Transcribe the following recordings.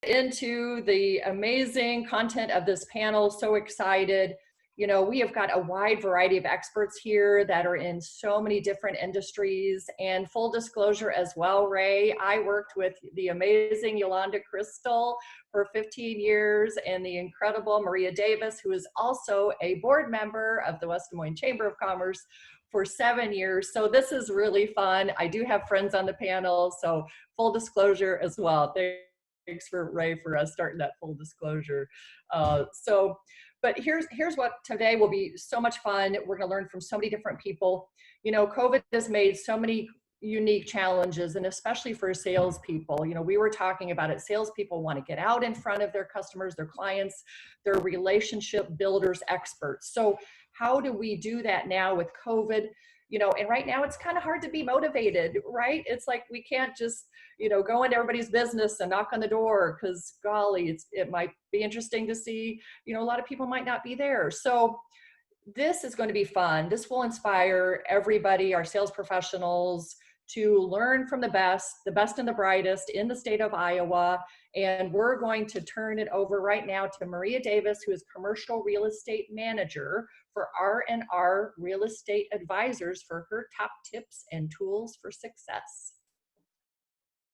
into the amazing content of this panel. So excited. You know, we have got a wide variety of experts here that are in so many different industries. And full disclosure as well, Ray, I worked with the amazing Yolanda Chrystal for 15 years and the incredible Maria Davis, who is also a board member of the West Des Moines Chamber of Commerce for 7 years. So this is really fun. I do have friends on the panel, so full disclosure as well. Thanks for Ray for starting that full disclosure. But here's what today will be so much fun. We're going to learn from so many different people. You know, COVID has made so many unique challenges, and especially for salespeople. You know, we were talking about it. Salespeople want to get out in front of their customers, their clients, their relationship builders, experts. So how do we do that now with COVID? You know, and right now it's kind of hard to be motivated, right? It's like we can't just, you know, go into everybody's business and knock on the door because, golly, it might be interesting to see, you know, a lot of people might not be there. So this is going to be fun. This will inspire everybody, our sales professionals, to learn from the best and the brightest in the state of Iowa. And we're going to turn it over right now to Maria Davis, who is Commercial Real Estate Manager for R&R Real Estate Advisors, for her top tips and tools for success.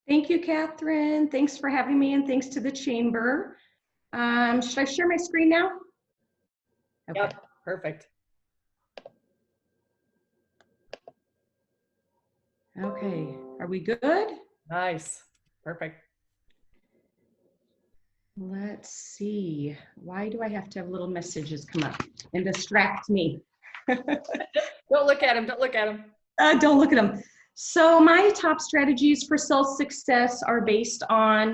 Thank you, Catherine. Thanks for having me, and thanks to the Chamber. Should I share my screen now? Okay. Yep, perfect. Okay, are we good? Nice, perfect. Let's see. Why do I have to have little messages come up and distract me? Don't look at them, don't look at them. Don't look at them. So my top strategies for sales success are based on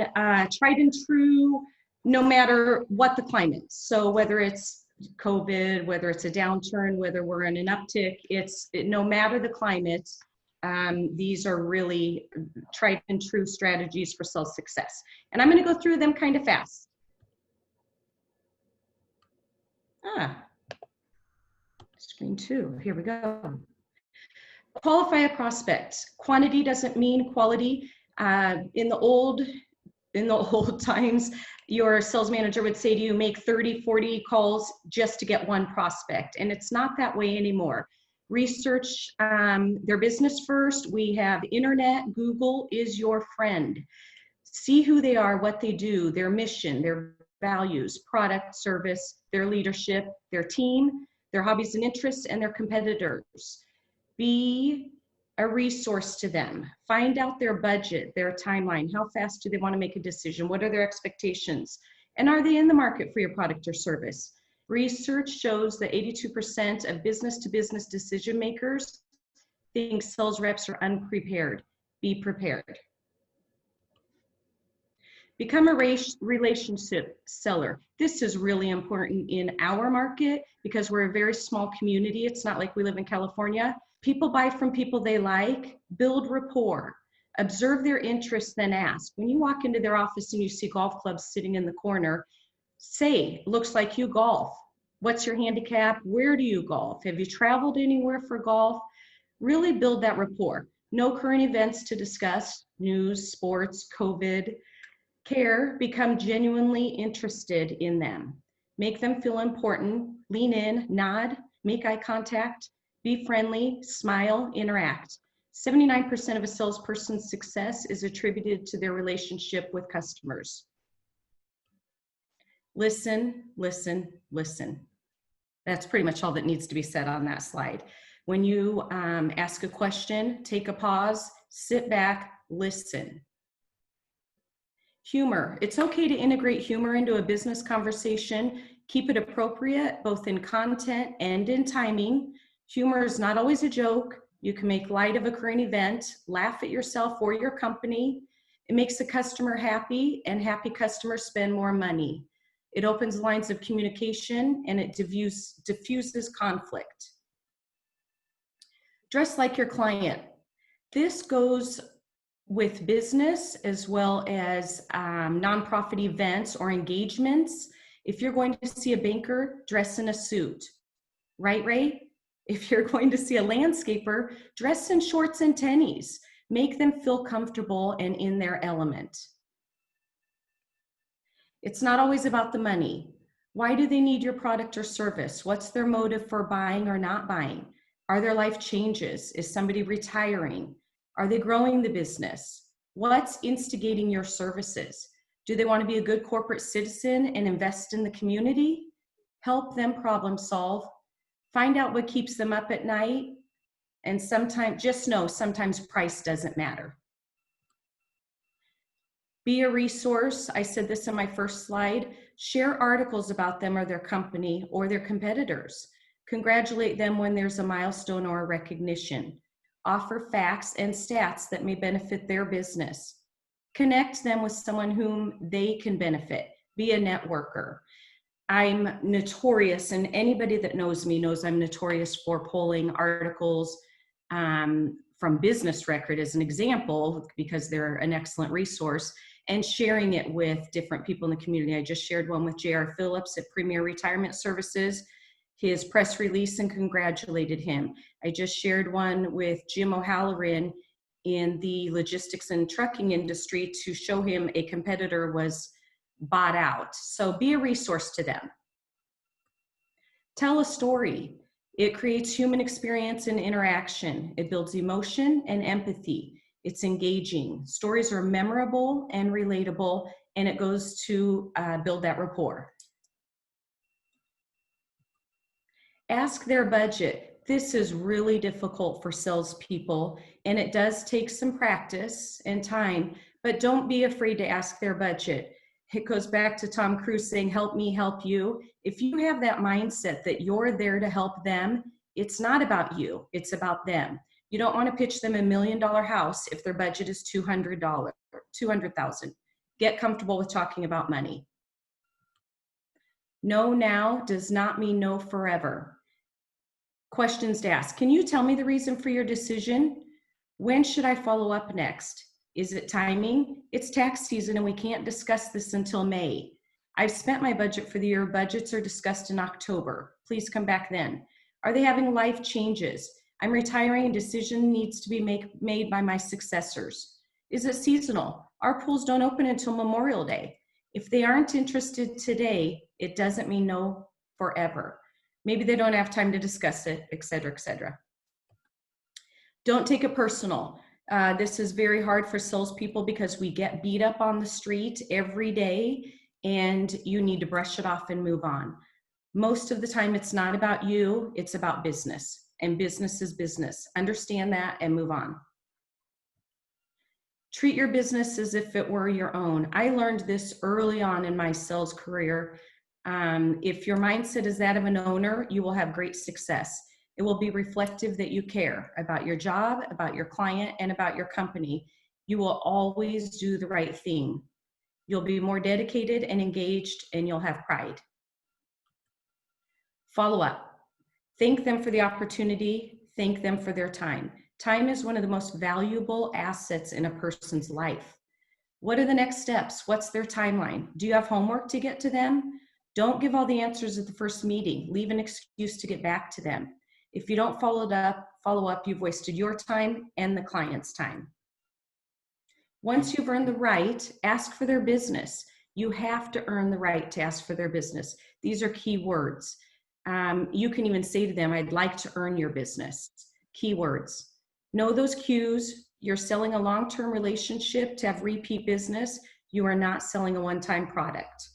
tried and true, no matter what the climate. So whether it's COVID, whether it's a downturn, whether we're in an uptick, no matter the climate, these are really tried and true strategies for sales success. And I'm going to go through them kind of fast. Screen 2, here we go. Qualify a prospect. Quantity doesn't mean quality. In the old times, your sales manager would say to you, make 30, 40 calls just to get one prospect. And it's not that way anymore. Research their business first. We have internet. Google is your friend. See who they are, what they do, their mission, their values, product, service, their leadership, their team, their hobbies and interests, and their competitors. Be a resource to them. Find out their budget, their timeline. How fast do they want to make a decision? What are their expectations? And are they in the market for your product or service? Research shows that 82% of business-to-business decision makers think sales reps are unprepared. Be prepared. Become a relationship seller. This is really important in our market because we're a very small community. It's not like we live in California. People buy from people they like. Build rapport. Observe their interests, then ask. When you walk into their office and you see golf clubs sitting in the corner, say, looks like you golf. What's your handicap? Where do you golf? Have you traveled anywhere for golf? Really build that rapport. No current events to discuss, news, sports, COVID. Care, become genuinely interested in them. Make them feel important, lean in, nod, make eye contact, be friendly, smile, interact. 79% of a salesperson's success is attributed to their relationship with customers. Listen, listen, listen. That's pretty much all that needs to be said on that slide. When you ask a question, take a pause, sit back, listen. Humor. It's okay to integrate humor into a business conversation. Keep it appropriate, both in content and in timing. Humor is not always a joke. You can make light of a current event, laugh at yourself or your company. It makes the customer happy, and happy customers spend more money. It opens lines of communication, and it diffuses conflict. Dress like your client. This goes with business as well as nonprofit events or engagements. If you're going to see a banker, dress in a suit. Right, Ray? If you're going to see a landscaper, dress in shorts and tennies. Make them feel comfortable and in their element. It's not always about the money. Why do they need your product or service? What's their motive for buying or not buying? Are there life changes? Is somebody retiring? Are they growing the business? What's instigating your services? Do they want to be a good corporate citizen and invest in the community? Help them problem solve. Find out what keeps them up at night. And sometimes, just know, sometimes price doesn't matter. Be a resource. I said this in my first slide. Share articles about them or their company or their competitors. Congratulate them when there's a milestone or a recognition. Offer facts and stats that may benefit their business. Connect them with someone whom they can benefit. Be a networker. I'm notorious, and anybody that knows me knows I'm notorious for pulling articles from Business Record as an example, because they're an excellent resource, and sharing it with different people in the community. I just shared one with J.R. Phillips at Premier Retirement Services, his press release, and congratulated him. I just shared one with Jim O'Halloran in the logistics and trucking industry to show him a competitor was bought out. So be a resource to them. Tell a story. It creates human experience and interaction. It builds emotion and empathy. It's engaging. Stories are memorable and relatable, and it goes to build that rapport. Ask their budget. This is really difficult for salespeople, and it does take some practice and time, but don't be afraid to ask their budget. It goes back to Tom Cruise saying, help me help you. If you have that mindset that you're there to help them, it's not about you, it's about them. You don't want to pitch them $1 million house if their budget is $200,000. Get comfortable with talking about money. No now does not mean no forever. Questions to ask. Can you tell me the reason for your decision? When should I follow up next? Is it timing? It's tax season and we can't discuss this until May. I've spent my budget for the year. Budgets are discussed in October. Please come back then. Are they having life changes? I'm retiring and decision needs to be made by my successors. Is it seasonal? Our pools don't open until Memorial Day. If they aren't interested today, it doesn't mean no forever. Maybe they don't have time to discuss it, et cetera, et cetera. Don't take it personal. This is very hard for salespeople because we get beat up on the street every day and you need to brush it off and move on. Most of the time it's not about you, it's about business, and business is business. Understand that and move on. Treat your business as if it were your own. I learned this early on in my sales career. If your mindset is that of an owner, you will have great success. It will be reflective that you care about your job, about your client, and about your company. You will always do the right thing. You'll be more dedicated and engaged, and you'll have pride. Follow up. Thank them for the opportunity. Thank them for their time. Time is one of the most valuable assets in a person's life. What are the next steps? What's their timeline? Do you have homework to get to them? Don't give all the answers at the first meeting. Leave an excuse to get back to them. If you don't follow up, you've wasted your time and the client's time. Once you've earned the right, ask for their business. You have to earn the right to ask for their business. These are key words. You can even say to them, I'd like to earn your business. Keywords. Know those cues. You're selling a long-term relationship to have repeat business. You are not selling a one-time product.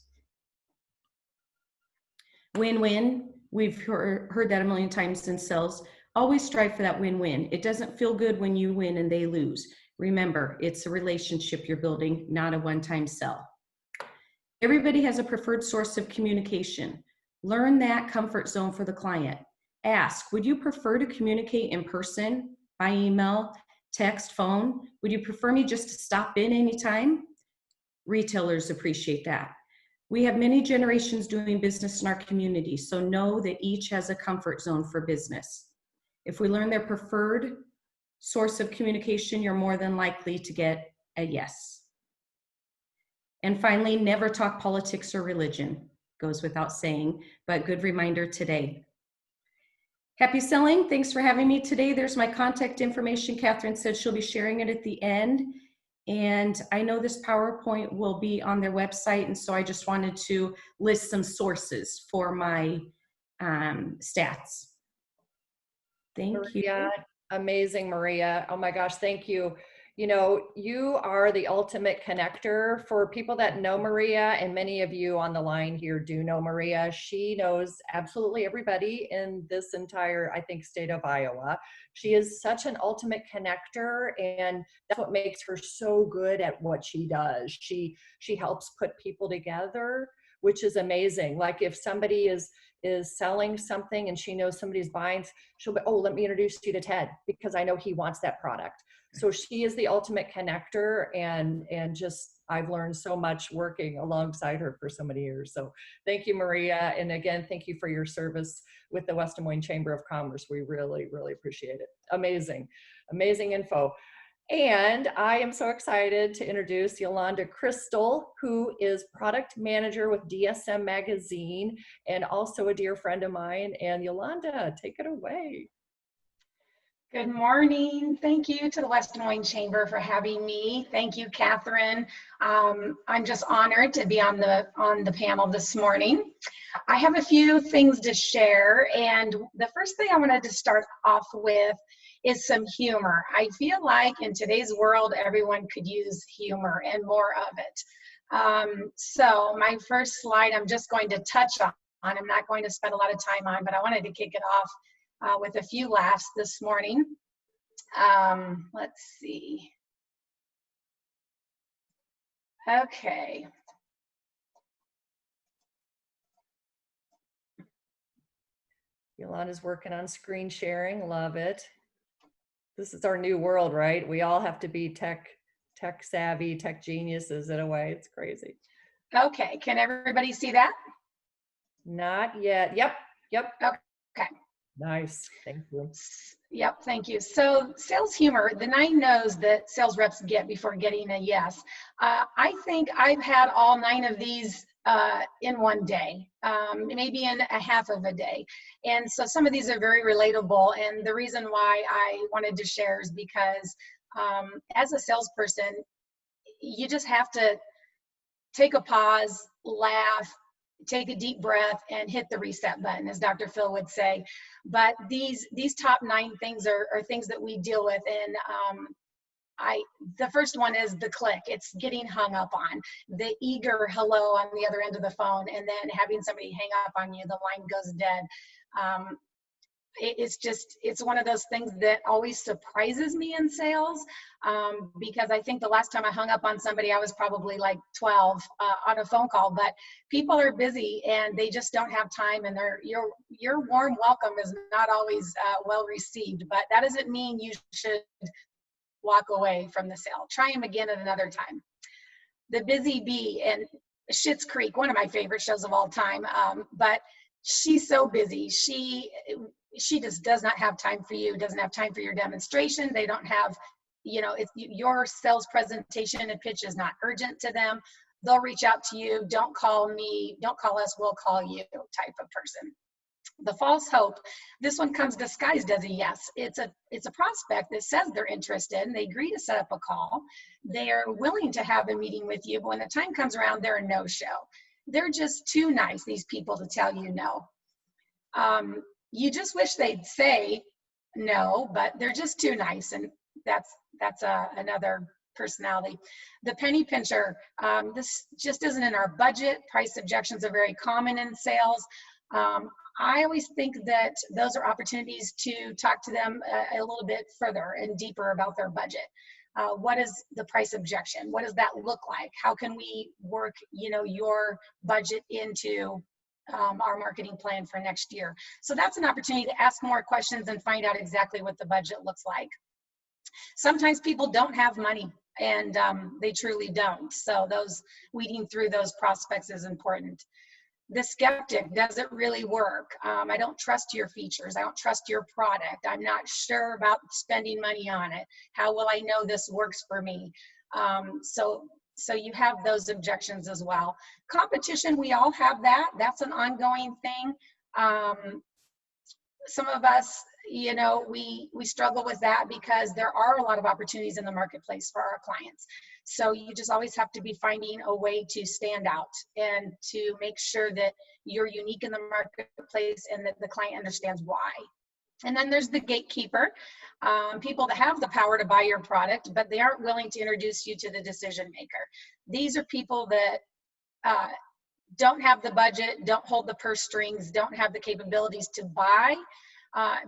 Win-win. We've heard that a million times in sales. Always strive for that win-win. It doesn't feel good when you win and they lose. Remember, it's a relationship you're building, not a one-time sell. Everybody has a preferred source of communication. Learn that comfort zone for the client. Ask, would you prefer to communicate in person, by email, text, phone? Would you prefer me just to stop in anytime? Retailers appreciate that. We have many generations doing business in our community, so know that each has a comfort zone for business. If we learn their preferred source of communication, you're more than likely to get a yes. And finally, never talk politics or religion. Goes without saying, but good reminder today. Happy selling. Thanks for having me today. There's my contact information. Catherine said she'll be sharing it at the end. And I know this PowerPoint will be on their website, and so I just wanted to list some sources for my stats. Thank you. Maria, amazing, Maria. Oh my gosh, thank you. You know, you are the ultimate connector for people that know Maria, and many of you on the line here do know Maria. She knows absolutely everybody in this entire, I think, state of Iowa. She is such an ultimate connector, and that's what makes her so good at what she does. She helps put people together, which is amazing. Like if somebody is selling something and she knows somebody's buying, she'll be, oh, let me introduce you to Ted because I know he wants that product. So she is the ultimate connector, and just I've learned so much working alongside her for so many years. So thank you, Maria. And again, thank you for your service with the West Des Moines Chamber of Commerce. We really, really appreciate it. Amazing, amazing info. And I am so excited to introduce Yolanda Chrystal, who is product manager with DSM Magazine and also a dear friend of mine. And Yolanda, take it away. Good morning. Thank you to the West Des Moines Chamber for having me. Thank you, Catherine. I'm just honored to be on the panel this morning. I have a few things to share, and the first thing I wanted to start off with is some humor. I feel like in today's world, everyone could use humor and more of it. So my first slide, I'm just going to touch on. I'm not going to spend a lot of time on, but I wanted to kick it off with a few laughs this morning. Let's see. Okay. Yolanda's working on screen sharing. Love it. This is our new world, right? We all have to be tech savvy, tech geniuses in a way. It's crazy. Okay. Can everybody see that? Not yet. Yep. Okay. Nice. Thank you. Yep, thank you. So sales humor, the 9 no's that sales reps get before getting a yes. I think I've had all 9 of these in one day, maybe in a half of a day. And so some of these are very relatable. And the reason why I wanted to share is because as a salesperson, you just have to take a pause, laugh, take a deep breath, and hit the reset button, as Dr. Phil would say. But these top 9 things are things that we deal with. And the first one is the click. It's getting hung up on. The eager hello on the other end of the phone, and then having somebody hang up on you, the line goes dead. It's one of those things that always surprises me in sales, because I think the last time I hung up on somebody, I was probably like 12 on a phone call. But people are busy and they just don't have time, and your warm welcome is not always well received. But that doesn't mean you should walk away from the sale. Try them again at another time. The busy bee, and Schitt's Creek, one of my favorite shows of all time, but she's so busy. She just does not have time for you, doesn't have time for your demonstration. They don't have, if your sales presentation and pitch is not urgent to them, they'll reach out to you. Don't call me, don't call us, we'll call you type of person. The false hope, this one comes disguised as a yes. It's a prospect that says they're interested and they agree to set up a call. They're willing to have a meeting with you, but when the time comes around, they're a no-show. They're just too nice, these people, to tell you no. You just wish they'd say no, but they're just too nice, and that's another personality. The penny pincher, this just isn't in our budget. Price objections are very common in sales. I always think that those are opportunities to talk to them a little bit further and deeper about their budget. What is the price objection? What does that look like? How can we work, your budget into our marketing plan for next year? So that's an opportunity to ask more questions and find out exactly what the budget looks like. Sometimes people don't have money, and they truly don't. So weeding through those prospects is important. The skeptic, does it really work? I don't trust your features. I don't trust your product. I'm not sure about spending money on it. How will I know this works for me? So you have those objections as well. Competition, we all have that. That's an ongoing thing. Some of us, you know, we struggle with that because there are a lot of opportunities in the marketplace for our clients. So you just always have to be finding a way to stand out and to make sure that you're unique in the marketplace and that the client understands why. And then there's the gatekeeper, people that have the power to buy your product, but they aren't willing to introduce you to the decision maker. These are people that don't have the budget, don't hold the purse strings, don't have the capabilities to buy,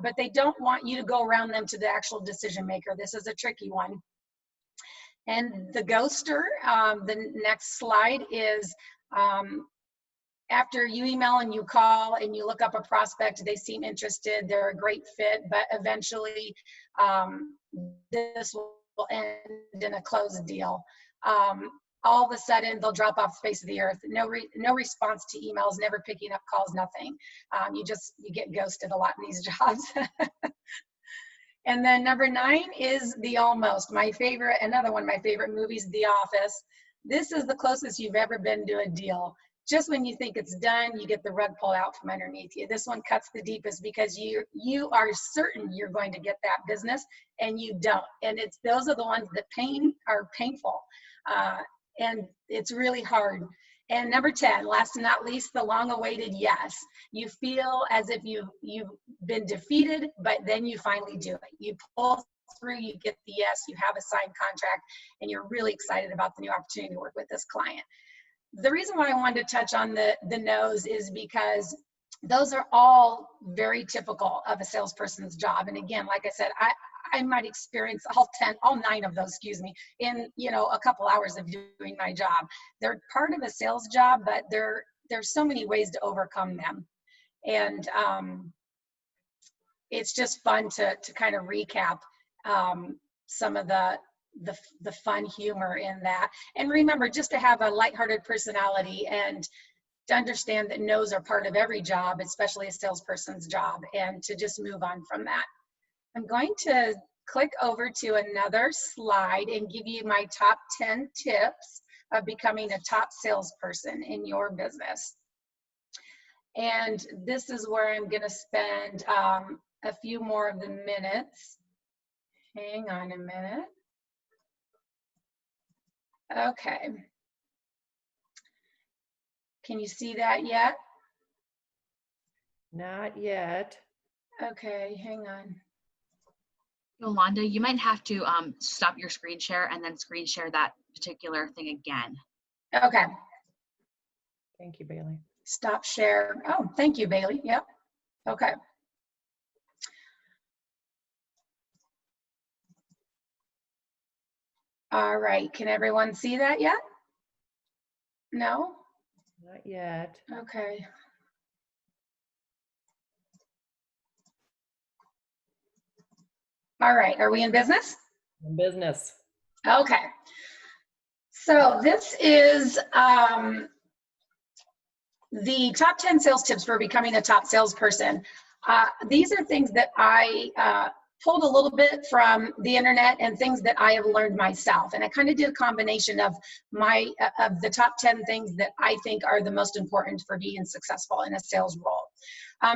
but they don't want you to go around them to the actual decision maker. This is a tricky one. And the ghoster, the next slide is, after you email and you call and you look up a prospect, they seem interested, they're a great fit, but eventually this will end in a closed deal. All of a sudden they'll drop off the face of the earth. No response to emails, never picking up calls, nothing. You get ghosted a lot in these jobs. And then number 9 is the almost. My favorite, another one of my favorite movies, The Office. This is the closest you've ever been to a deal. Just when you think it's done, you get the rug pulled out from underneath you. This one cuts the deepest because you are certain you're going to get that business and you don't. And those are the ones that are painful. And it's really hard. And number 10, last and not least, the long-awaited yes. You feel as if you've been defeated, but then you finally do it. You pull through, you get the yes, you have a signed contract, and you're really excited about the new opportunity to work with this client. The reason why I wanted to touch on the no's is because those are all very typical of a salesperson's job. And again, like I said, I might experience all 9 of those, in, a couple hours of doing my job. They're part of a sales job, but there's so many ways to overcome them. And it's just fun to kind of recap some of the fun humor in that. And remember, just to have a lighthearted personality and to understand that no's are part of every job, especially a salesperson's job, and to just move on from that. I'm going to click over to another slide and give you my top 10 tips of becoming a top salesperson in your business. And this is where I'm going to spend a few more of the minutes. Hang on a minute. Okay. Can you see that yet? Not yet. Okay, hang on. Yolanda, you might have to stop your screen share and then screen share that particular thing again. Okay. Thank you, Bailey. Stop share. Oh, thank you, Bailey. Yep. Okay. All right. Can everyone see that yet? No? Not yet. Okay. All right. Are we in business? In business. Okay. So this is the top 10 sales tips for becoming a top salesperson. These are things that I pulled a little bit from the internet and things that I have learned myself. And I kind of did a combination of the top 10 things that I think are the most important for being successful in a sales role.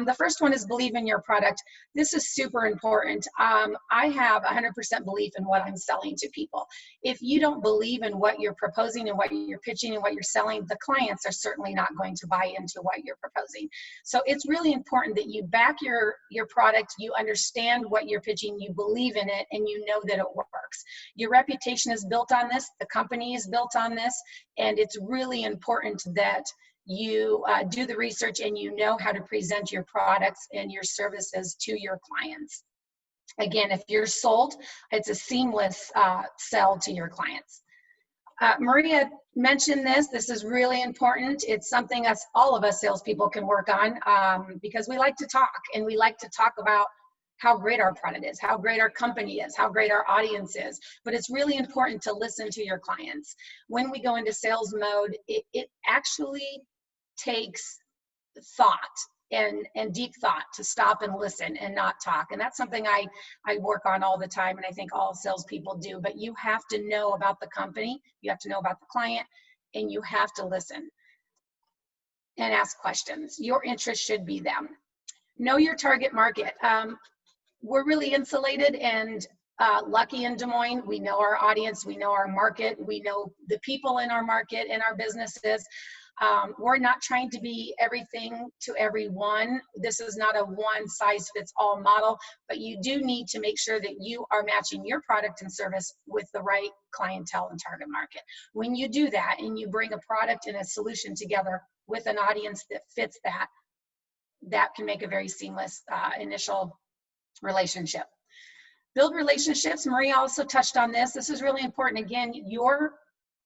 The first one is believe in your product. This is super important. I have 100% belief in what I'm selling to people. If you don't believe in what you're proposing and what you're pitching and what you're selling, the clients are certainly not going to buy into what you're proposing. So it's really important that you back your product, you understand what you're pitching, you believe in it, and you know that it works. Your reputation is built on this, the company is built on this, and it's really important that you do the research and you know how to present your products and your services to your clients. Again, if you're sold, it's a seamless sell to your clients. Maria mentioned this. This is really important. It's something all of us salespeople can work on because we like to talk, and we like to talk about how great our product is, how great our company is, how great our audience is. But it's really important to listen to your clients. When we go into sales mode, it actually takes thought and deep thought to stop and listen and not talk. And that's something I work on all the time, and I think all salespeople do. But you have to know about the company, you have to know about the client, and you have to listen and ask questions. Your interest should be them. Know your target market. we're really insulated and lucky in Des Moines. We know our audience, we know our market, we know the people in our market and our businesses. We're not trying to be everything to everyone. This is not a one size fits all model, but you do need to make sure that you are matching your product and service with the right clientele and target market. When you do that and you bring a product and a solution together with an audience that fits that, that can make a very seamless initial relationship. Build relationships. Maria also touched on this. This is really important. Again, your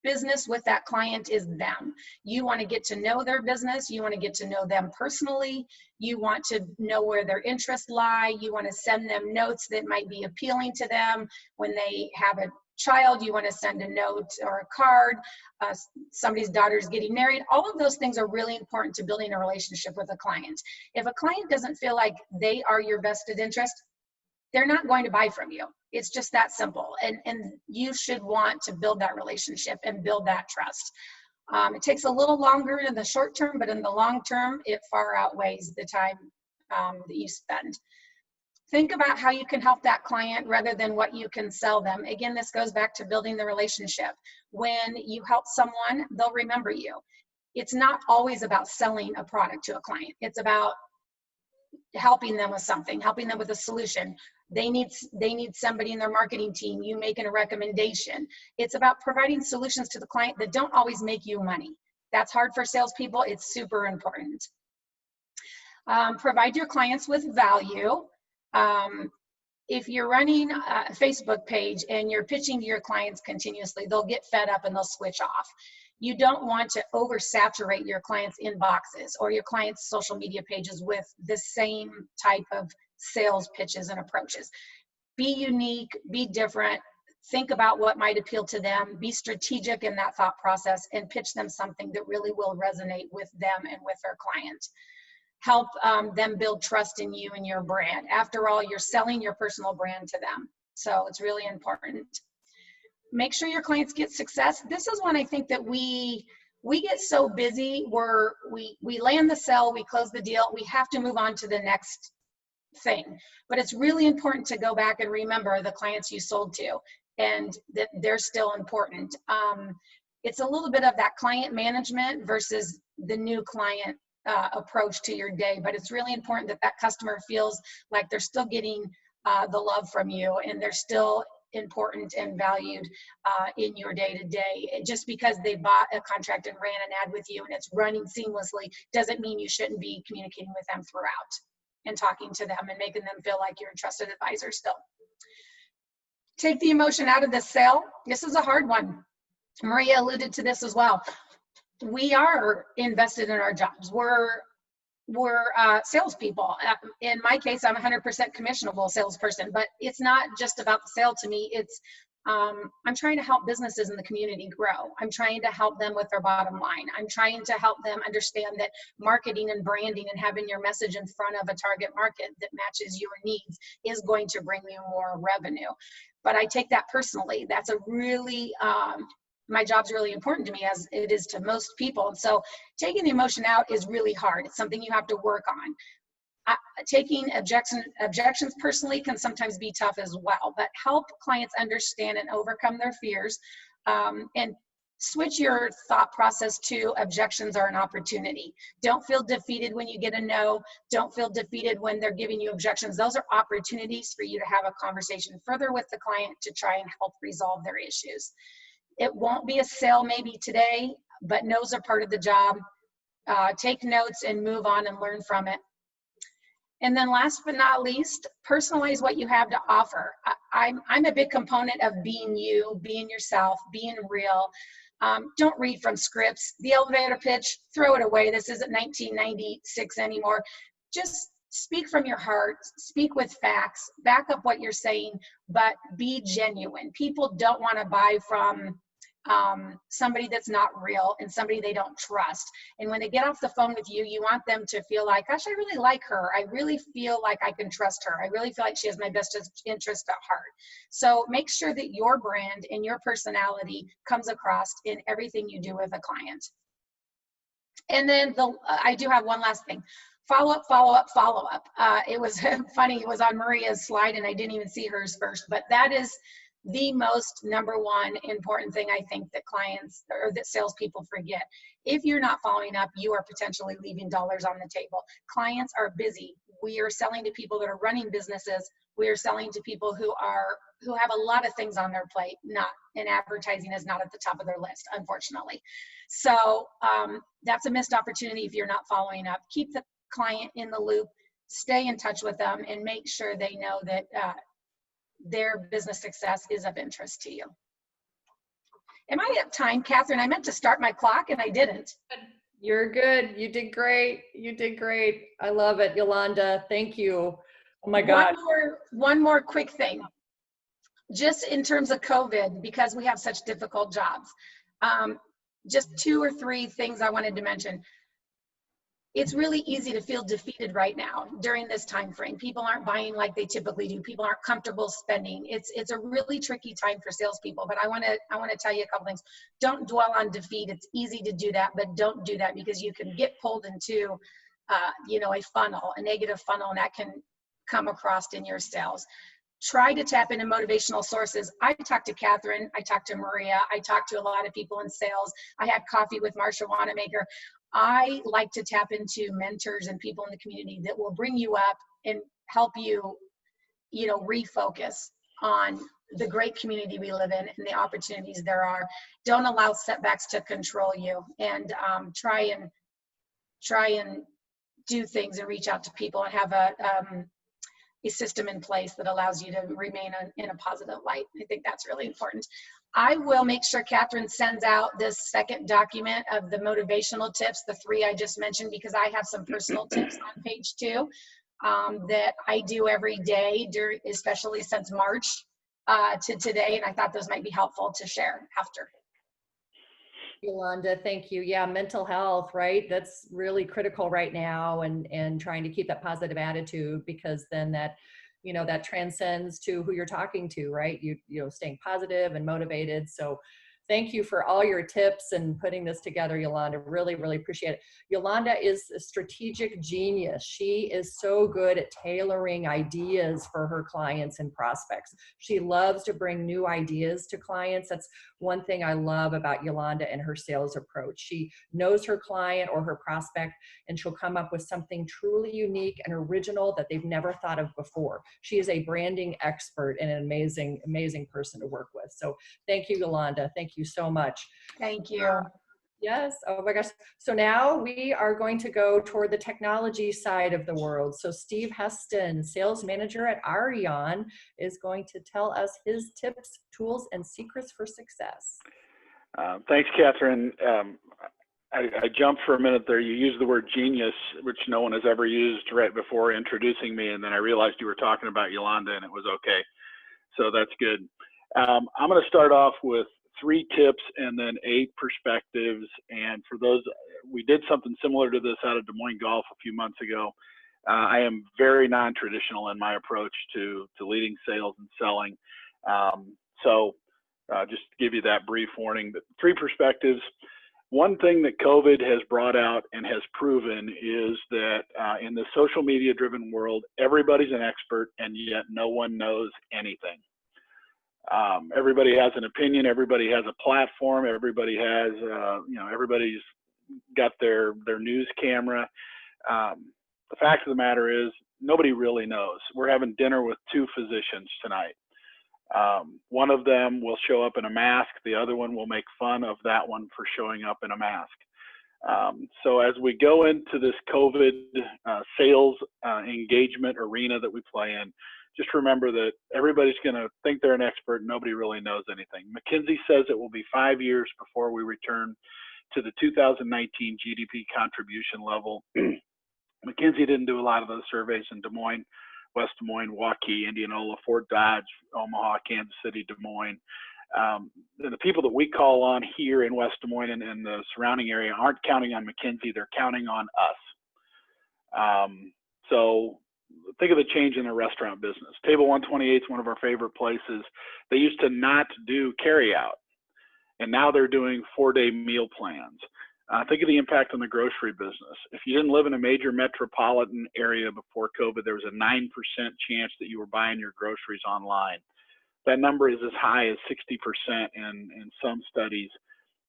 business with that client is them. You want to get to know their business. You want to get to know them personally. You want to know where their interests lie. You want to send them notes that might be appealing to them. When they have a child, you want to send a note or a card. Somebody's daughter's getting married. All of those things are really important to building a relationship with a client. If a client doesn't feel like they are your vested interest, they're not going to buy from you. It's just that simple. And you should want to build that relationship and build that trust. It takes a little longer in the short term, but in the long term, it far outweighs the time that you spend. Think about how you can help that client rather than what you can sell them. Again, this goes back to building the relationship. When you help someone, they'll remember you. It's not always about selling a product to a client. It's about helping them with something, helping them with a solution. They need somebody in their marketing team, you making a recommendation. It's about providing solutions to the client that don't always make you money. That's hard for salespeople. It's super important. Provide your clients with value. If you're running a Facebook page and you're pitching to your clients continuously, they'll get fed up and they'll switch off. You don't want to oversaturate your clients' inboxes or your clients' social media pages with the same type of sales pitches and approaches. Be unique, be different, think about what might appeal to them, be strategic in that thought process, and pitch them something that really will resonate with them and with their client. Help them build trust in you and your brand. After all, you're selling your personal brand to them. So it's really important. Make sure your clients get success. This is one I think that we get so busy where we land the sale, we close the deal, we have to move on to the next thing. But it's really important to go back and remember the clients you sold to and that they're still important. It's a little bit of that client management versus the new client approach to your day, but it's really important that that customer feels like they're still getting the love from you and they're still important and valued in your day-to-day. Just because they bought a contract and ran an ad with you and it's running seamlessly doesn't mean you shouldn't be communicating with them throughout and talking to them and making them feel like you're a trusted advisor still. Take the emotion out of the sale. This is a hard one. Maria alluded to this as well. We are invested in our jobs. We're salespeople. In my case, I'm 100% commissionable salesperson, but it's not just about the sale to me. It's I'm trying to help businesses in the community grow. I'm trying to help them with their bottom line. I'm trying to help them understand that marketing and branding and having your message in front of a target market that matches your needs is going to bring you more revenue. But I take that personally. That's a really my job's really important to me, as it is to most people. And so taking the emotion out is really hard. It's something you have to work on. Taking objections personally can sometimes be tough as well, but help clients understand and overcome their fears, and switch your thought process to objections are an opportunity. Don't feel defeated when you get a no. Don't feel defeated when they're giving you objections. Those are opportunities for you to have a conversation further with the client to try and help resolve their issues. It won't be a sale maybe today, but no's are part of the job. Take notes and move on and learn from it. And then last but not least, personalize what you have to offer. I'm a big component of being you, being yourself, being real. Don't read from scripts. The elevator pitch, throw it away. This isn't 1996 anymore. Just speak from your heart, speak with facts, back up what you're saying, but be genuine. People don't want to buy from somebody that's not real and somebody they don't trust. And when they get off the phone with you, you want them to feel like, gosh, I really like her. I really feel like I can trust her. I really feel like she has my best interest at heart. So make sure that your brand and your personality comes across in everything you do with a client. And then I do have one last thing. follow up, follow up, follow up. It was funny, it was on Maria's slide and I didn't even see hers first, but that is the most number one important thing I think that clients or that salespeople forget. If you're not following up, you are potentially leaving dollars on the table. Clients are busy. We are selling to people that are running businesses. We are selling to people who have a lot of things on their plate, and advertising is not at the top of their list, unfortunately. So that's a missed opportunity if you're not following up. Keep the client in the loop, stay in touch with them, and make sure they know that their business success is of interest to you. Am I at time, Catherine? I meant to start my clock and I didn't. You're good. You did great. You did great. I love it, Yolanda. Thank you. Oh my God. One more quick thing. Just in terms of COVID, because we have such difficult jobs, just 2 or 3 things I wanted to mention. It's really easy to feel defeated right now during this time frame. People aren't buying like they typically do. People aren't comfortable spending. It's a really tricky time for salespeople. But I want to tell you a couple things. Don't dwell on defeat. It's easy to do that, but don't do that because you can get pulled into, a funnel, a negative funnel, and that can come across in your sales. Try to tap into motivational sources. I talked to Catherine. I talked to Maria. I talked to a lot of people in sales. I had coffee with Marcia, Wannamaker. I like to tap into mentors and people in the community that will bring you up and help you, refocus on the great community we live in and the opportunities there are. Don't allow setbacks to control you, and try and do things and reach out to people and have a system in place that allows you to remain in a positive light. I think that's really important. I will make sure Catherine sends out this second document of the motivational tips, the 3 I just mentioned, because I have some personal tips on page 2 that I do every day, especially since March to today, and I thought those might be helpful to share after. Yolanda, thank you. Yeah, mental health, right? That's really critical right now, and trying to keep that positive attitude, because then that transcends to who you're talking to, right? You staying positive and motivated. So thank you for all your tips and putting this together, Yolanda. Really, really appreciate it. Yolanda is a strategic genius. She is so good at tailoring ideas for her clients and prospects. She loves to bring new ideas to clients. That's one thing I love about Yolanda and her sales approach. She knows her client or her prospect, and she'll come up with something truly unique and original that they've never thought of before. She is a branding expert and an amazing, amazing person to work with. So thank you, Yolanda. Thank you so much. Thank you. Yes. Oh my gosh. So now we are going to go toward the technology side of the world. So Steve Heston, sales manager at Aureon, is going to tell us his tips, tools, and secrets for success. Thanks, Catherine. I jumped for a minute there. You used the word genius, which no one has ever used, right before introducing me, and then I realized you were talking about Yolanda, and it was okay. So that's good. I'm going to start off with 3 tips and then 8 perspectives. And for those, we did something similar to this out of Des Moines Golf a few months ago. I am very non-traditional in my approach to leading sales and selling. Just to give you that brief warning, but 3 perspectives. One thing that COVID has brought out and has proven is that in the social media driven world, everybody's an expert and yet no one knows anything. Everybody has an opinion, everybody has a platform, everybody has, everybody's got their news camera. The fact of the matter is nobody really knows. We're having dinner with 2 physicians tonight. One of them will show up in a mask. The other one will make fun of that one for showing up in a mask. So as we go into this COVID sales engagement arena that we play in, just remember that everybody's going to think they're an expert. Nobody really knows anything. McKinsey says it will be 5 years before we return to the 2019 GDP contribution level. McKinsey didn't do a lot of those surveys in Des Moines, West Des Moines, Waukee, Indianola, Fort Dodge, Omaha, Kansas City, Des Moines. The people that we call on here in West Des Moines and the surrounding area aren't counting on McKinsey, they're counting on us. So think of the change in the restaurant business. Table 128 is one of our favorite places. They used to not do carry out, and now they're doing 4-day meal plans. Think of the impact on the grocery business. If you didn't live in a major metropolitan area before COVID, there was a 9% chance that you were buying your groceries online. That number is as high as 60% in some studies,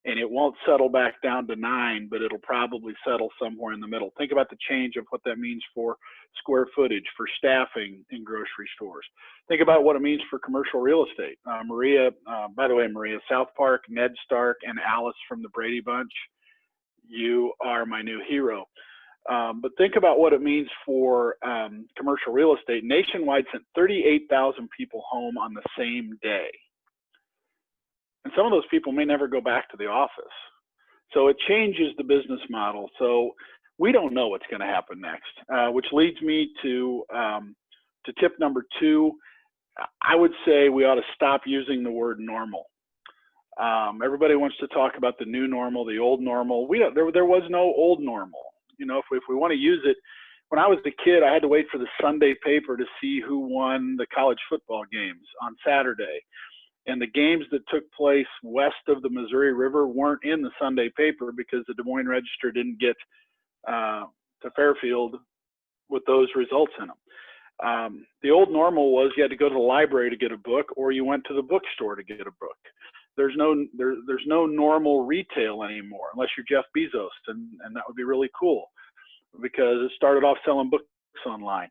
and it won't settle back down to 9, but it'll probably settle somewhere in the middle. Think about the change of what that means for square footage, for staffing in grocery stores. Think about what it means for commercial real estate. Maria, by the way, Maria, South Park, Ned Stark, and Alice from the Brady Bunch, you are my new hero. But think about what it means for commercial real estate. Nationwide sent 38,000 people home on the same day. And some of those people may never go back to the office. So it changes the business model. So we don't know what's going to happen next, which leads me to tip number 2. I would say we ought to stop using the word normal. Everybody wants to talk about the new normal, the old normal. There was no old normal. You know, if we want to use it, when I was a kid, I had to wait for the Sunday paper to see who won the college football games on Saturday. And the games that took place west of the Missouri River weren't in the Sunday paper because the Des Moines Register didn't get to Fairfield with those results in them. The old normal was you had to go to the library to get a book, or you went to the bookstore to get a book. There's no normal retail anymore, unless you're Jeff Bezos, and that would be really cool because it started off selling books online.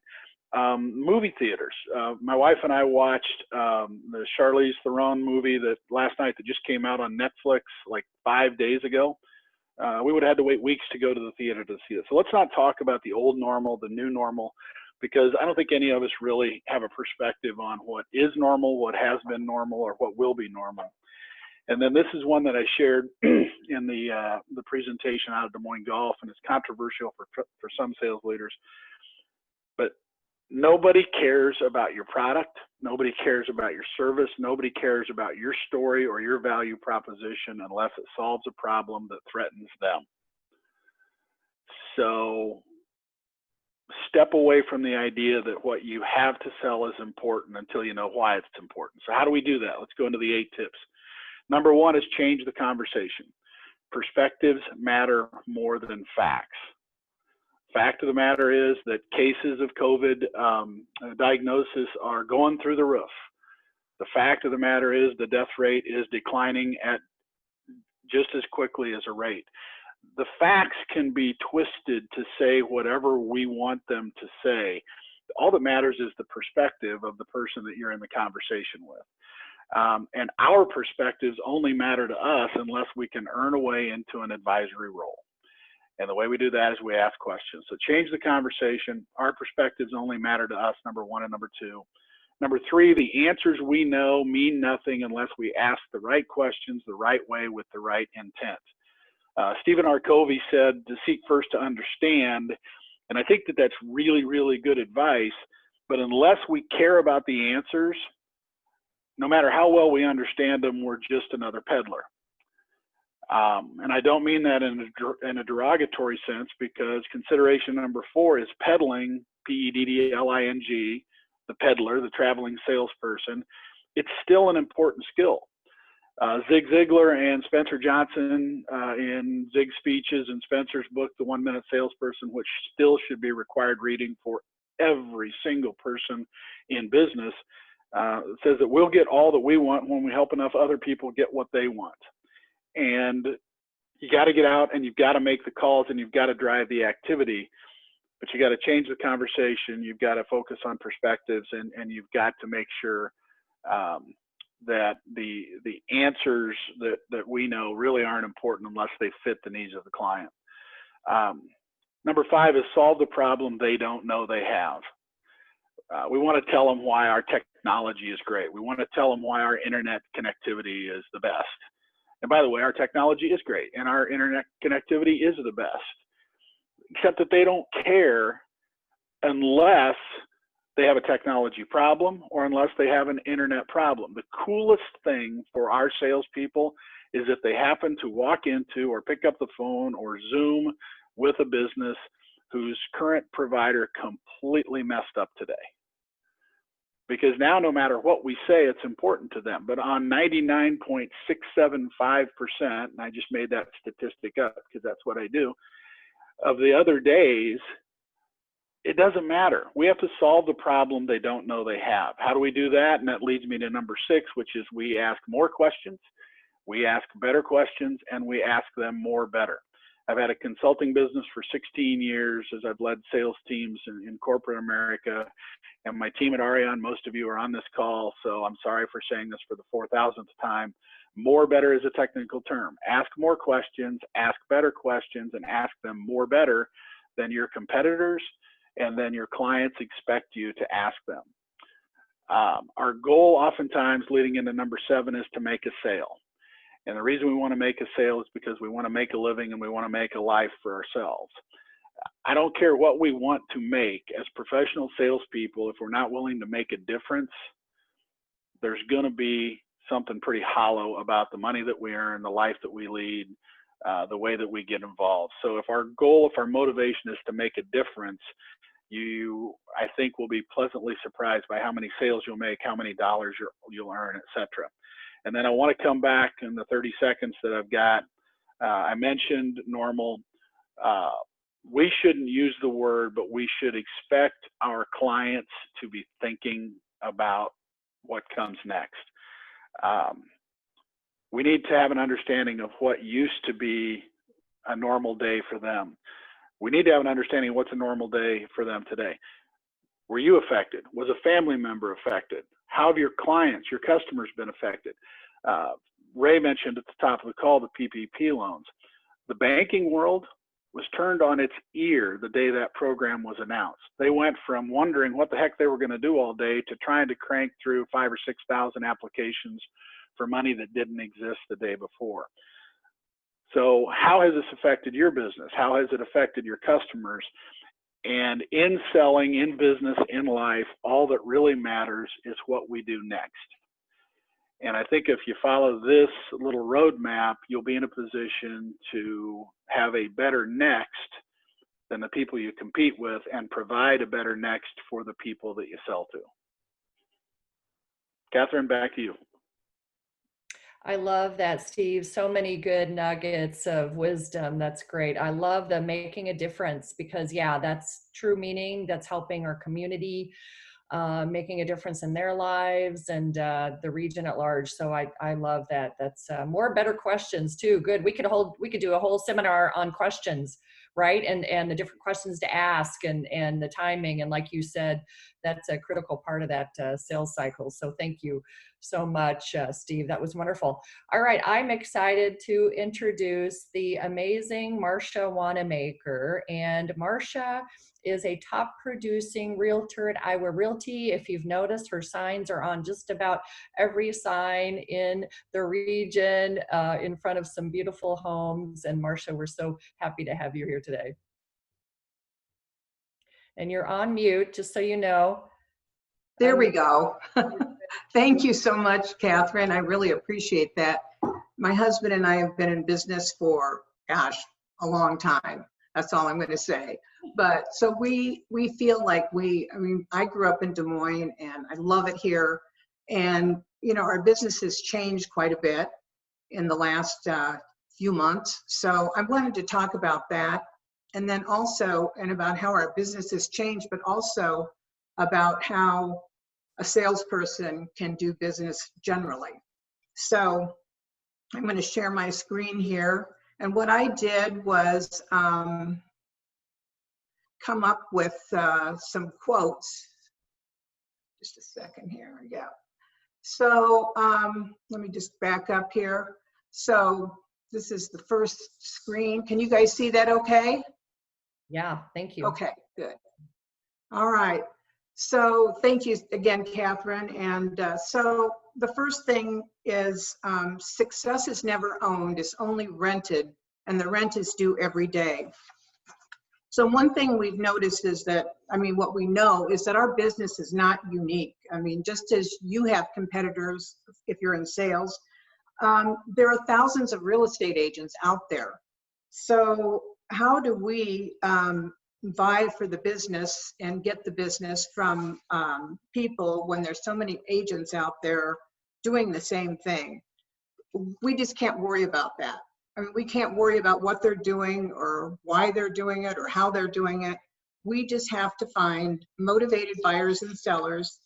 Movie theaters. My wife and I watched the Charlize Theron movie that last night that just came out on Netflix like 5 days ago. We would have had to wait weeks to go to the theater to see it. So let's not talk about the old normal, the new normal, because I don't think any of us really have a perspective on what is normal, what has been normal, or what will be normal. And then this is one that I shared in the presentation out of Des Moines Golf, and it's controversial for some sales leaders. But nobody cares about your product. Nobody cares about your service. Nobody cares about your story or your value proposition unless it solves a problem that threatens them. So step away from the idea that what you have to sell is important until you know why it's important. So how do we do that? Let's go into the 8 tips. Number 1 is change the conversation. Perspectives matter more than facts. Fact of the matter is that cases of COVID diagnosis are going through the roof. The fact of the matter is the death rate is declining at just as quickly as a rate. The facts can be twisted to say whatever we want them to say. All that matters is the perspective of the person that you're in the conversation with. And our perspectives only matter to us unless we can earn a way into an advisory role. And the way we do that is we ask questions. So change the conversation. Our perspectives only matter to us, number 1, and number 2. Number 3, the answers we know mean nothing unless we ask the right questions the right way with the right intent. Stephen R. Covey said to seek first to understand, and I think that that's really, really good advice, but unless we care about the answers, no matter how well we understand them, we're just another peddler. And I don't mean that in a derogatory sense, because consideration number 4 is peddling, P-E-D-D-L-I-N-G, the peddler, the traveling salesperson. It's still an important skill. Zig Ziglar and Spencer Johnson in Zig's speeches and Spencer's book, The 1 Minute Salesperson, which still should be required reading for every single person in business, says that we'll get all that we want when we help enough other people get what they want. And you got to get out and you've got to make the calls and you've got to drive the activity, but you got to change the conversation. You've got to focus on perspectives, and you've got to make sure that the answers that we know really aren't important unless they fit the needs of the client. Number 5 is solve the problem they don't know they have. We want to tell them why our technology is great. We want to tell them why our internet connectivity is the best. And by the way, our technology is great and our internet connectivity is the best, except that they don't care unless they have a technology problem or unless they have an internet problem. The coolest thing for our salespeople is if they happen to walk into or pick up the phone or Zoom with a business whose current provider completely messed up today. because now no matter what we say, it's important to them. But on 99.675%, and I just made that statistic up because that's what I do, of the other days, it doesn't matter. We have to solve the problem they don't know they have. How do we do that? And that leads me to number 6, which is we ask more questions, we ask better questions, and we ask them more better. I've had a consulting business for 16 years as I've led sales teams in corporate America. And my team at Aureon, most of you are on this call, so I'm sorry for saying this for the 4,000th time. More better is a technical term. Ask more questions, ask better questions, and ask them more better than your competitors and then your clients expect you to ask them. Our goal oftentimes leading into number 7 is to make a sale. And the reason we want to make a sale is because we want to make a living and we want to make a life for ourselves. I don't care what we want to make as professional salespeople. If we're not willing to make a difference, there's going to be something pretty hollow about the money that we earn, the life that we lead, the way that we get involved. So if our goal, if our motivation is to make a difference, I think will be pleasantly surprised by how many sales you'll make, how many dollars you'll earn, etc. And then I want to come back in the 30 seconds that I've got. I mentioned normal. We shouldn't use the word, but we should expect our clients to be thinking about what comes next. We need to have an understanding of what used to be a normal day for them. We need to have an understanding of what's a normal day for them today. Were you affected? Was a family member affected? How have your clients, your customers been affected? Ray mentioned at the top of the call the PPP loans. The banking world was turned on its ear the day that program was announced. They went from wondering what the heck they were going to do all day to trying to crank through 5,000 or 6,000 applications for money that didn't exist the day before. So how has this affected your business? How has it affected your customers? And in selling, in business, in life, all that really matters is what we do next. And I think if you follow this little roadmap, you'll be in a position to have a better next than the people you compete with and provide a better next for the people that you sell to. Catherine, back to you. I love that, Steve. So many good nuggets of wisdom. That's great. I love the making a difference because, yeah, that's true meaning. That's helping our community, making a difference in their lives and the region at large. So I love that. That's more better questions too. Good. We could do a whole seminar on questions, right? And the different questions to ask and the timing. And like you said, that's a critical part of that sales cycle. So thank you so much, Steve. That was wonderful. All right. I'm excited to introduce the amazing Marcia Wannamaker. And Marcia is a top producing realtor at Iowa Realty. If you've noticed, her signs are on just about every sign in the region in front of some beautiful homes. And Marcia, we're so happy to have you here today. And you're on mute, just so you know. There we go. Thank you so much, Catherine. I really appreciate that. My husband and I have been in business for, gosh, a long time. That's all I'm going to say. But so we feel like I grew up in Des Moines and I love it here. And, you know, our business has changed quite a bit in the last few months. So I wanted to talk about that. And then also, and about how our business has changed, but also about how a salesperson can do business generally. So I'm going to share my screen here. And what I did was come up with some quotes. Just a second here, yeah. So let me just back up here. So this is the first screen. Can you guys see that okay? Yeah, thank you. Okay, good. All right. So thank you again, Catherine. And so the first thing is success is never owned, it's only rented, and the rent is due every day. So one thing we've noticed is that, what we know is that our business is not unique. Just as you have competitors, if you're in sales, there are thousands of real estate agents out there. So how do we vie for the business and get the business from people when there's so many agents out there doing the same thing. We just can't worry about that. I mean, we can't worry about what they're doing or why they're doing it or how they're doing it. We just have to find motivated buyers and sellers.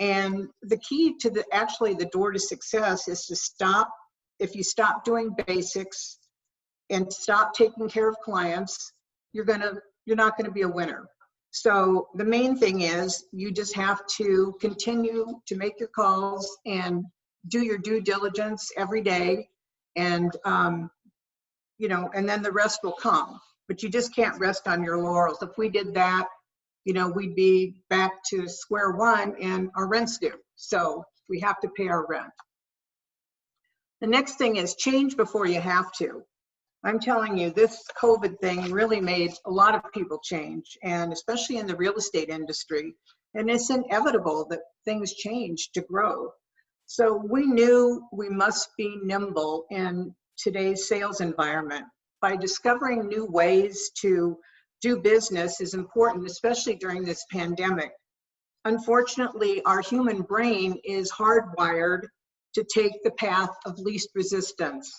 And the key to the door to success is to stop. If you stop doing basics and stop taking care of clients, you're not going to be a winner. So the main thing is you just have to continue to make your calls and do your due diligence every day, and you know, and then the rest will come. But you just can't rest on your laurels. If we did that, you know, we'd be back to square one and our rent's due. So we have to pay our rent. The next thing is change before you have to. I'm telling you, this COVID thing really made a lot of people change, and especially in the real estate industry. And it's inevitable that things change to grow. So we knew we must be nimble in today's sales environment. By discovering new ways to do business is important, especially during this pandemic. Unfortunately, our human brain is hardwired to take the path of least resistance.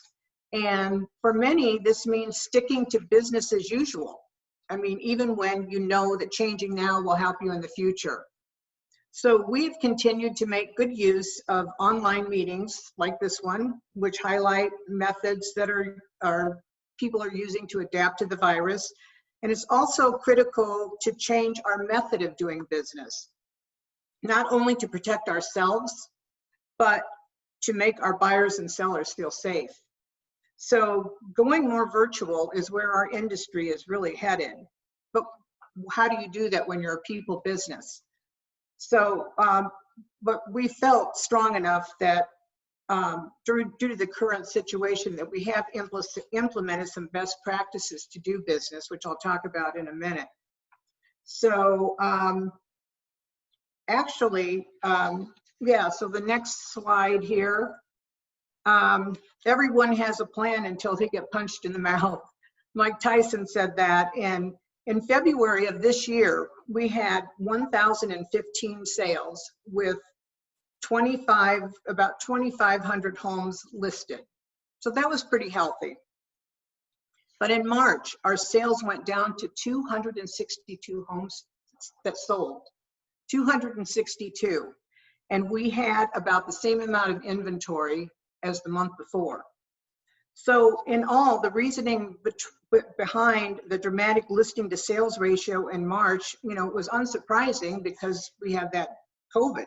And for many, this means sticking to business as usual. I mean, even when you know that changing now will help you in the future. So we've continued to make good use of online meetings like this one, which highlight methods that people are using to adapt to the virus. And it's also critical to change our method of doing business, not only to protect ourselves, but to make our buyers and sellers feel safe. So going more virtual is where our industry is really headed. But how do you do that when you're a people business? So, but we felt strong enough that due to the current situation that we have implemented some best practices to do business, which I'll talk about in a minute. So actually, yeah, so the next slide here. Everyone has a plan until they get punched in the mouth. Mike Tyson said that, and in February of this year, we had 1,015 sales with about 2,500 homes listed. So that was pretty healthy. But in March, our sales went down to 262 homes that sold, 262. And we had about the same amount of inventory as the month before. So in all, the reasoning behind the dramatic listing to sales ratio in March, you know, it was unsurprising because we had that COVID.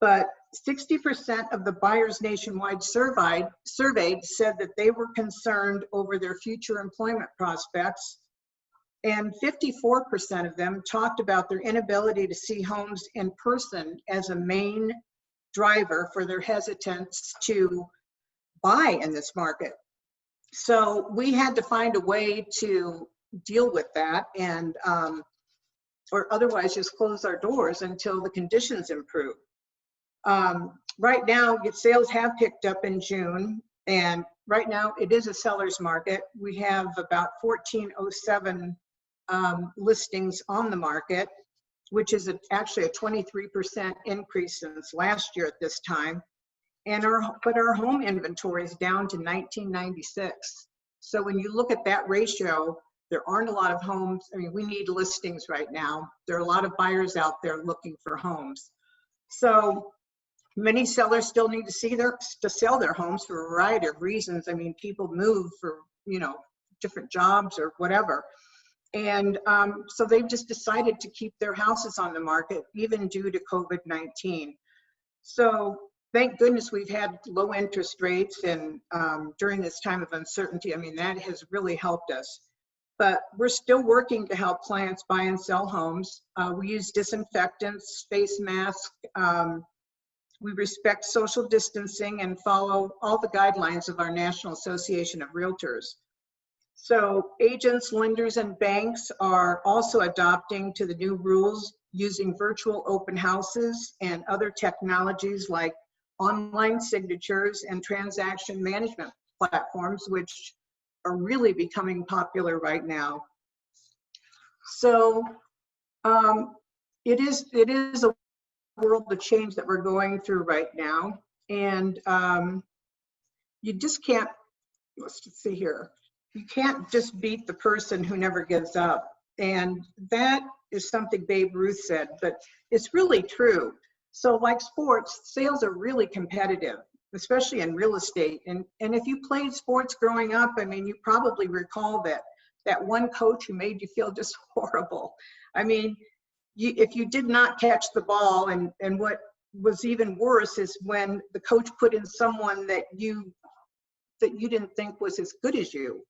But 60% of the buyers nationwide surveyed said that they were concerned over their future employment prospects. And 54% of them talked about their inability to see homes in person as a main driver for their hesitance to buy in this market. So we had to find a way to deal with that, and or otherwise just close our doors until the conditions improve. Right now, sales have picked up in June, and right now it is a seller's market. We have about 1,407 listings on the market, which is actually a 23% increase since last year at this time. And our home inventory is down to 1996. So when you look at that ratio, there aren't a lot of homes. I mean, we need listings right now. There are a lot of buyers out there looking for homes. So many sellers still need to sell their homes for a variety of reasons. I mean, people move for, you know, different jobs or whatever. And so they've just decided to keep their houses on the market, even due to COVID-19. So thank goodness we've had low interest rates, and during this time of uncertainty, I mean, that has really helped us. But we're still working to help clients buy and sell homes. We use disinfectants, face masks. We respect social distancing and follow all the guidelines of our National Association of Realtors. So agents, lenders, and banks are also adopting to the new rules using virtual open houses and other technologies like online signatures and transaction management platforms, which are really becoming popular right now. So it is a world of change that we're going through right now. And you just can't, let's see here, you can't just beat the person who never gives up. And that is something Babe Ruth said, but it's really true. So like sports, sales are really competitive, especially in real estate. And if you played sports growing up, I mean, you probably recall that one coach who made you feel just horrible. I mean, if you did not catch the ball, and what was even worse is when the coach put in someone that you didn't think was as good as you.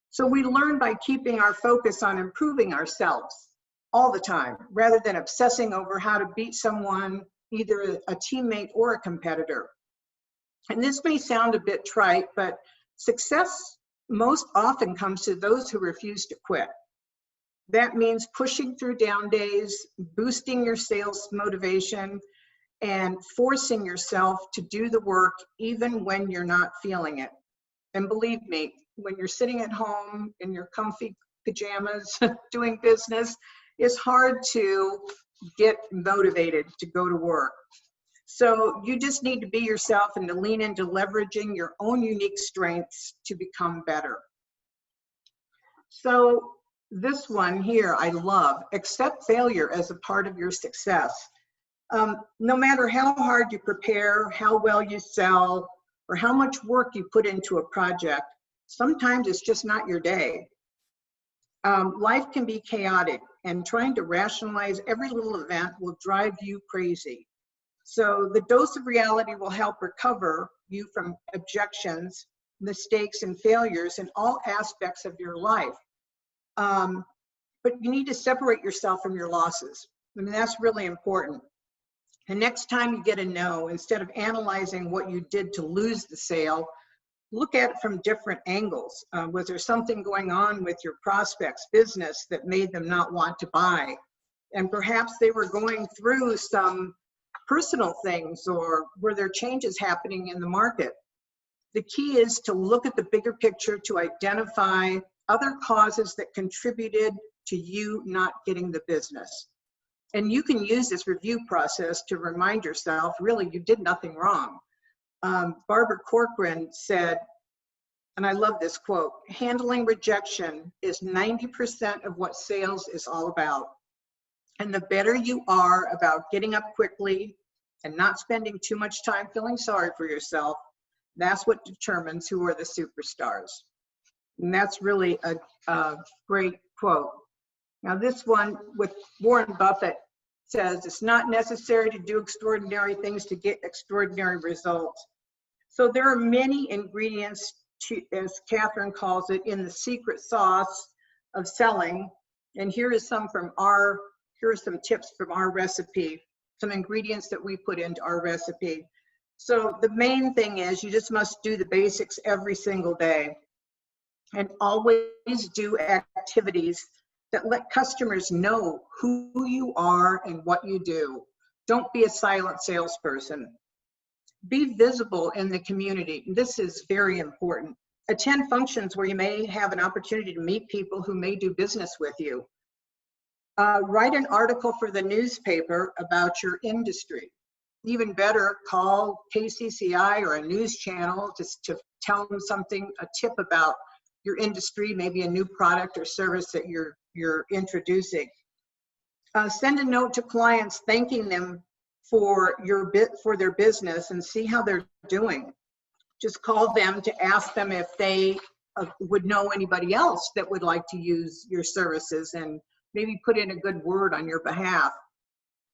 So we learn by keeping our focus on improving ourselves all the time, rather than obsessing over how to beat someone, either a teammate or a competitor. And this may sound a bit trite, but success most often comes to those who refuse to quit. That means pushing through down days, boosting your sales motivation, and forcing yourself to do the work even when you're not feeling it. And believe me, when you're sitting at home in your comfy pajamas doing business, it's hard to get motivated to go to work. So you just need to be yourself and to lean into leveraging your own unique strengths to become better. So this one here, I love: accept failure as a part of your success. No matter how hard you prepare, how well you sell, or how much work you put into a project, sometimes it's just not your day. Life can be chaotic, and trying to rationalize every little event will drive you crazy. So the dose of reality will help recover you from objections, mistakes, and failures in all aspects of your life. But you need to separate yourself from your losses. I mean, that's really important. The next time you get a no, instead of analyzing what you did to lose the sale, look at it from different angles. Was there something going on with your prospect's business that made them not want to buy? And perhaps they were going through some personal things, or were there changes happening in the market? The key is to look at the bigger picture to identify other causes that contributed to you not getting the business. And you can use this review process to remind yourself, really, you did nothing wrong. Barbara Corcoran said, and I love this quote, handling rejection is 90% of what sales is all about. And the better you are about getting up quickly and not spending too much time feeling sorry for yourself, that's what determines who are the superstars. And that's really a great quote. Now this one with Warren Buffett says, it's not necessary to do extraordinary things to get extraordinary results. So there are many ingredients, to, as Catherine calls it, in the secret sauce of selling. And here are some tips from our recipe, some ingredients that we put into our recipe. So the main thing is you just must do the basics every single day, and always do activities that let customers know who you are and what you do. Don't be a silent salesperson. Be visible in the community. This is very important. Attend functions where you may have an opportunity to meet people who may do business with you. Write an article for the newspaper about your industry. Even better, call KCCI or a news channel just to tell them something, a tip about your industry, maybe a new product or service that you're introducing. Send a note to clients thanking them for their business and see how they're doing. Just call them to ask them if they would know anybody else that would like to use your services, and maybe put in a good word on your behalf.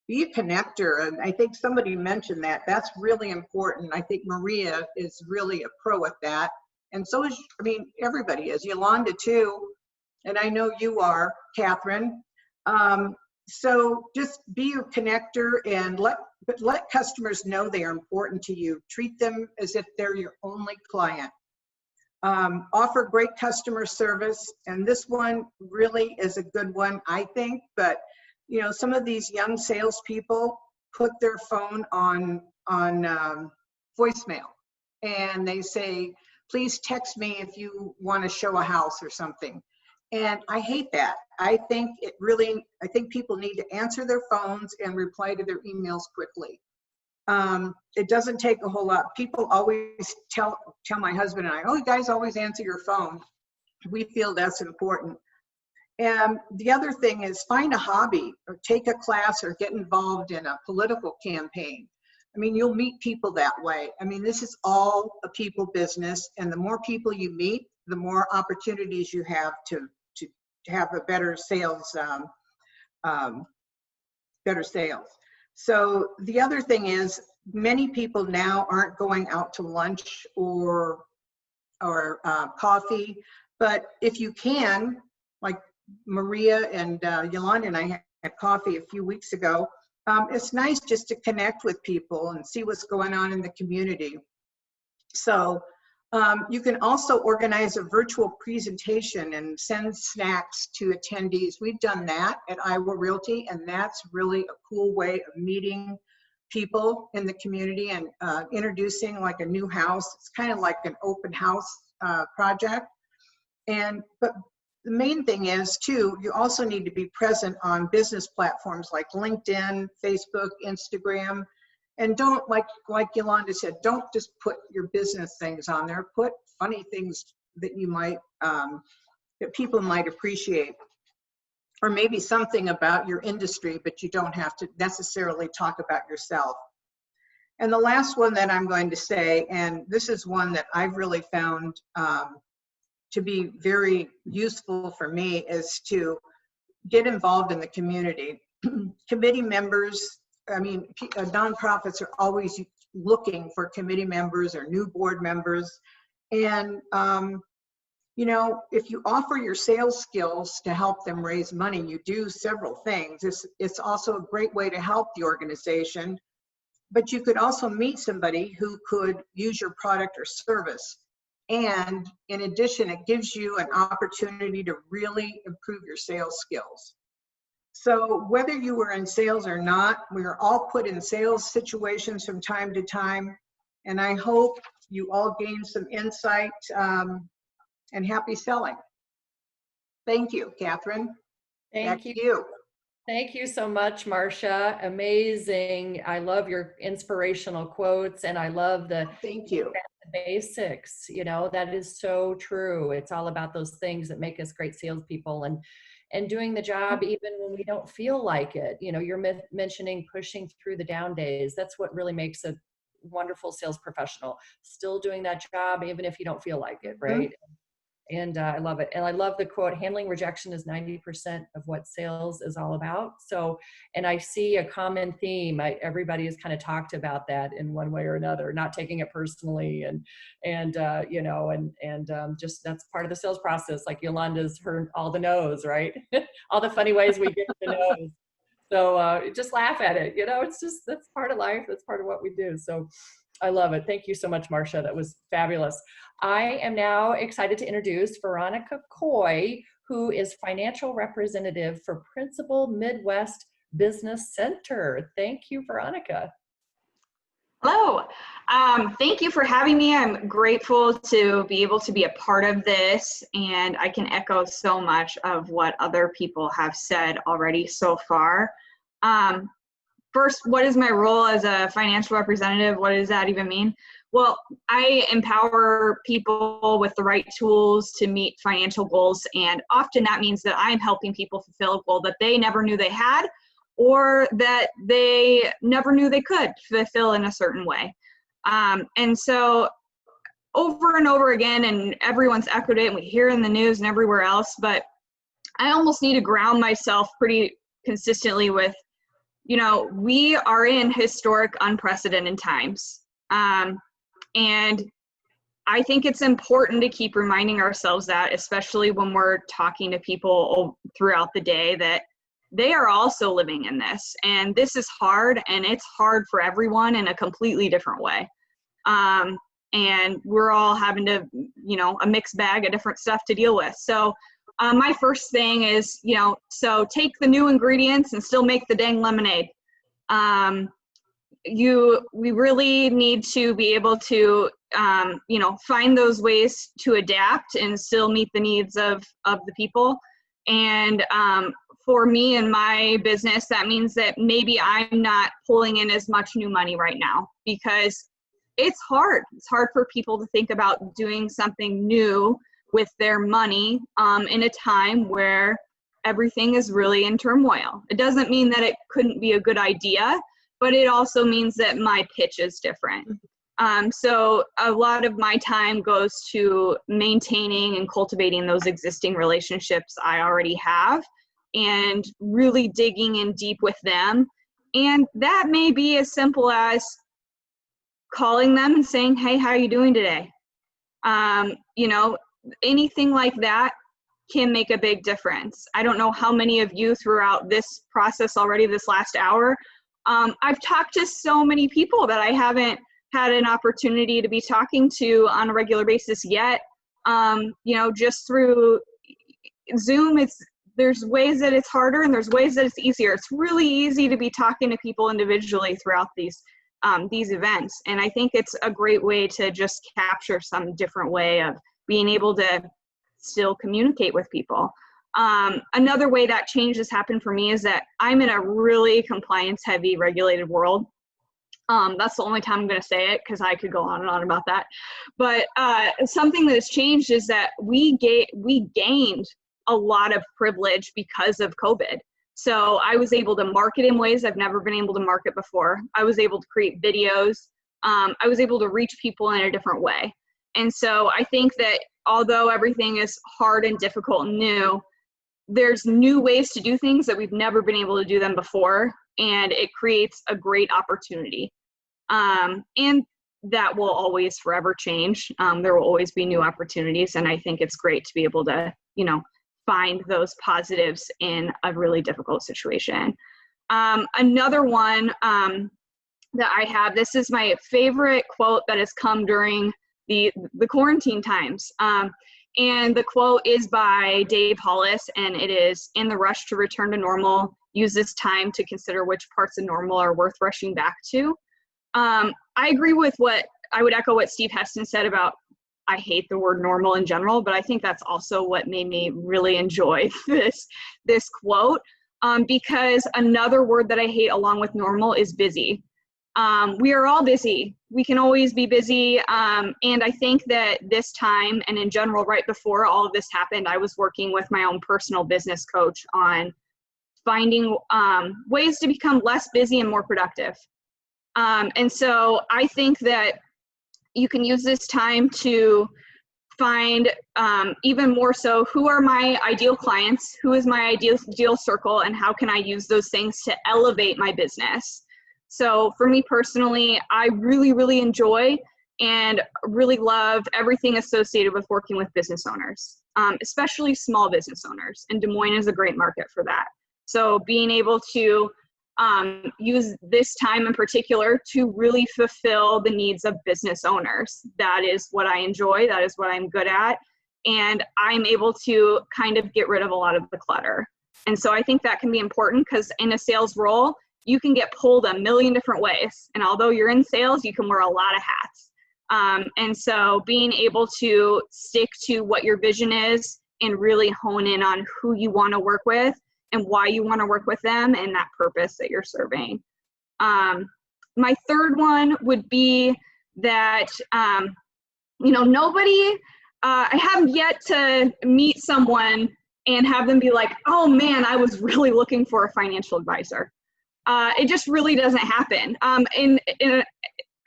Be a connector, and I think somebody mentioned that. That's really important. I think Maria is really a pro at that, and so is, I mean, everybody is. Yolanda too, and I know you are, Catherine. So just be a connector and let customers know they are important to you. Treat them as if they're your only client. Offer great customer service, and this one really is a good one, I think. But you know, some of these young salespeople put their phone on voicemail, and they say, "Please text me if you want to show a house or something." And I hate that. I think people need to answer their phones and reply to their emails quickly. It doesn't take a whole lot. People always tell my husband and I, oh, you guys always answer your phone. We feel that's important. And the other thing is find a hobby or take a class or get involved in a political campaign. I mean, you'll meet people that way. I mean, this is all a people business, and the more people you meet, the more opportunities you have to have a better sales, So the other thing is, many people now aren't going out to lunch or coffee, but if you can, like Maria and Yolanda and I had coffee a few weeks ago, it's nice just to connect with people and see what's going on in the community. So you can also organize a virtual presentation and send snacks to attendees. We've done that at Iowa Realty, and that's really a cool way of meeting people in the community and introducing like a new house. It's kind of like an open house project. But the main thing is too, you also need to be present on business platforms like LinkedIn, Facebook, Instagram. And don't, like Yolanda said, don't just put your business things on there. Put funny things that you might, that people might appreciate. Or maybe something about your industry, but you don't have to necessarily talk about yourself. And the last one that I'm going to say, and this is one that I've really found to be very useful for me, is to get involved in the community. Committee members, I mean, nonprofits are always looking for committee members or new board members. And, you know, if you offer your sales skills to help them raise money, you do several things. It's also a great way to help the organization, but you could also meet somebody who could use your product or service. And in addition, it gives you an opportunity to really improve your sales skills. So whether you were in sales or not, we are all put in sales situations from time to time. And I hope you all gain some insight and happy selling. Thank you, Catherine. Thank you. Thank you so much, Marcia. Amazing. I love your inspirational quotes, and I love the basics. You know, that is so true. It's all about those things that make us great salespeople, and doing the job even when we don't feel like it. You know, you're mentioning pushing through the down days. That's what really makes a wonderful sales professional. Still doing that job even if you don't feel like it, right? Mm-hmm. And I love it. And I love the quote, handling rejection is 90% of what sales is all about. So, and I see a common theme. Everybody has kind of talked about that in one way or another, not taking it personally. And you know, just that's part of the sales process. Like Yolanda's heard all the no's, right? All the funny ways we get the no's. So just laugh at it. You know, it's just, that's part of life. That's part of what we do. So I love it. Thank you so much, Marcia. That was fabulous. I am now excited to introduce Veronica Coy, who is financial representative for Principal Midwest Business Center. Thank you, Veronica. Hello. Thank you for having me. I'm grateful to be able to be a part of this, and I can echo so much of what other people have said already so far. First, what is my role as a financial representative? What does that even mean? Well, I empower people with the right tools to meet financial goals, and often that means that I'm helping people fulfill a goal that they never knew they had, or that they never knew they could fulfill in a certain way. And so over and over again, and everyone's echoed it, and we hear in the news and everywhere else, but I almost need to ground myself pretty consistently with, you know, we are in historic, unprecedented times. And I think it's important to keep reminding ourselves that, especially when we're talking to people throughout the day, that they are also living in this. And this is hard, and it's hard for everyone in a completely different way. And we're all having to, you know, a mixed bag of different stuff to deal with. So my first thing is, you know, so take the new ingredients and still make the dang lemonade. We really need to be able to you know, find those ways to adapt and still meet the needs of the people. And for me and my business, that means that maybe I'm not pulling in as much new money right now, because it's hard. It's hard for people to think about doing something new with their money in a time where everything is really in turmoil. It doesn't mean that it couldn't be a good idea, but it also means that my pitch is different. So a lot of my time goes to maintaining and cultivating those existing relationships I already have and really digging in deep with them. And that may be as simple as calling them and saying, hey, how are you doing today? You know, anything like that can make a big difference. I don't know how many of you throughout this process already, this last hour, I've talked to so many people that I haven't had an opportunity to be talking to on a regular basis yet. You know, just through Zoom, there's ways that it's harder and there's ways that it's easier. It's really easy to be talking to people individually throughout these events. And I think it's a great way to just capture some different way of being able to still communicate with people. Another way that change has happened for me is that I'm in a really compliance heavy regulated world. That's the only time I'm going to say it, because I could go on and on about that. But something that has changed is that we gained a lot of privilege because of COVID. So I was able to market in ways I've never been able to market before. I was able to create videos. I was able to reach people in a different way. And so I think that although everything is hard and difficult and new, there's new ways to do things that we've never been able to do them before. And it creates a great opportunity. And that will always forever change. There will always be new opportunities. And I think it's great to be able to, you know, find those positives in a really difficult situation. Another one that I have, this is my favorite quote that has come during the quarantine times. And the quote is by Dave Hollis, and it is, "In the rush to return to normal, use this time to consider which parts of normal are worth rushing back to." I agree with I would echo what Steve Heston said about, I hate the word normal in general, but I think that's also what made me really enjoy this quote, because another word that I hate along with normal is busy. We are all busy. We can always be busy. And I think that this time, and in general, right before all of this happened, I was working with my own personal business coach on finding ways to become less busy and more productive. And so I think that you can use this time to find even more so, who are my ideal clients, who is my ideal circle, and how can I use those things to elevate my business. So for me personally, I really, really enjoy and really love everything associated with working with business owners, especially small business owners. And Des Moines is a great market for that. So being able to use this time in particular to really fulfill the needs of business owners. That is what I enjoy. That is what I'm good at. And I'm able to kind of get rid of a lot of the clutter. And so I think that can be important, because in a sales role, you can get pulled a million different ways. And although you're in sales, you can wear a lot of hats. And so being able to stick to what your vision is and really hone in on who you want to work with and why you want to work with them and that purpose that you're serving. My third one would be that, you know, I have yet to meet someone and have them be like, oh man, I was really looking for a financial advisor. It just really doesn't happen.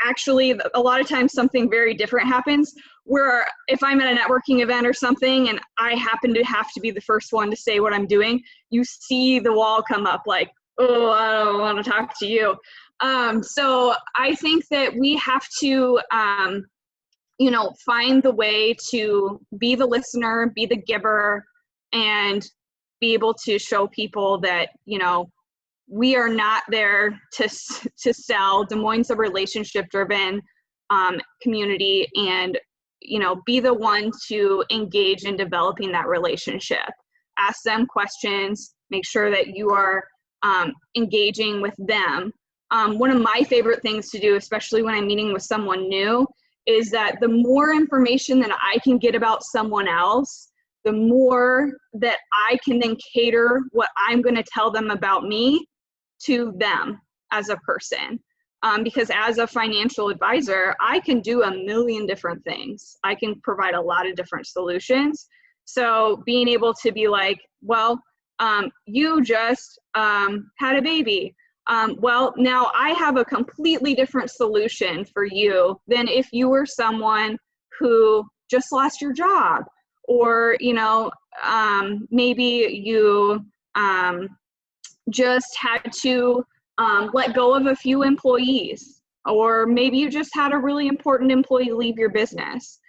Actually, a lot of times something very different happens, where if I'm at a networking event or something and I happen to have to be the first one to say what I'm doing, you see the wall come up like, oh, I don't want to talk to you. So I think that we have to, you know, find the way to be the listener, be the giver, and be able to show people that, you know, we are not there to sell. Des Moines is a relationship-driven community, and, you know, be the one to engage in developing that relationship. Ask them questions, make sure that you are engaging with them. One of my favorite things to do, especially when I'm meeting with someone new, is that the more information that I can get about someone else, the more that I can then cater what I'm going to tell them about me to them as a person. Because as a financial advisor, I can do a million different things. I can provide a lot of different solutions. So being able to be like, well, you just had a baby. Well, now I have a completely different solution for you than if you were someone who just lost your job, or, you know, maybe you just had to let go of a few employees, or maybe you just had a really important employee leave your business.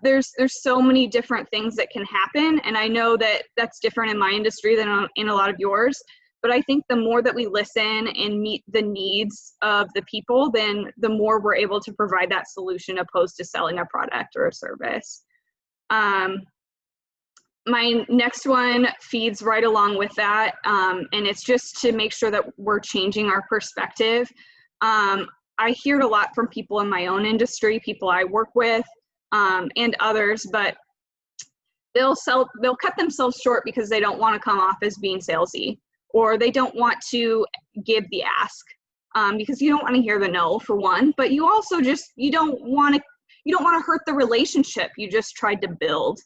There's so many different things that can happen, and I know that that's different in my industry than in a lot of yours, but I think the more that we listen and meet the needs of the people, then the more we're able to provide that solution opposed to selling a product or a service. My next one feeds right along with that, and it's just to make sure that we're changing our perspective. I hear it a lot from people in my own industry, people I work with, and others, but they'll cut themselves short because they don't want to come off as being salesy, or they don't want to give the ask, because you don't want to hear the no, for one, but you also just, you don't want to hurt the relationship you just tried to build.